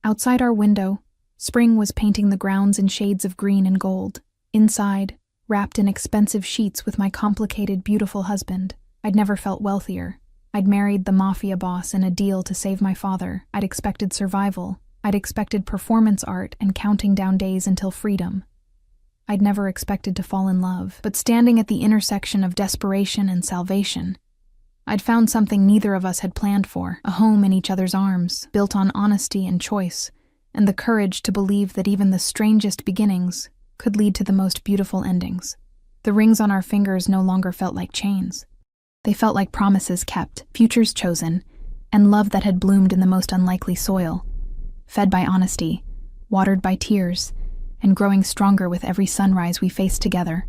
Outside our window, spring was painting the grounds in shades of green and gold. Inside, wrapped in expensive sheets with my complicated, beautiful husband. I'd never felt wealthier. I'd married the Mafia Boss in a deal to save my father. I'd expected survival. I'd expected performance art and counting down days until freedom. I'd never expected to fall in love, but standing at the intersection of desperation and salvation, I'd found something neither of us had planned for, a home in each other's arms, built on honesty and choice, and the courage to believe that even the strangest beginnings could lead to the most beautiful endings. The rings on our fingers no longer felt like chains. They felt like promises kept, futures chosen, and love that had bloomed in the most unlikely soil, fed by honesty, watered by tears, and growing stronger with every sunrise we faced together.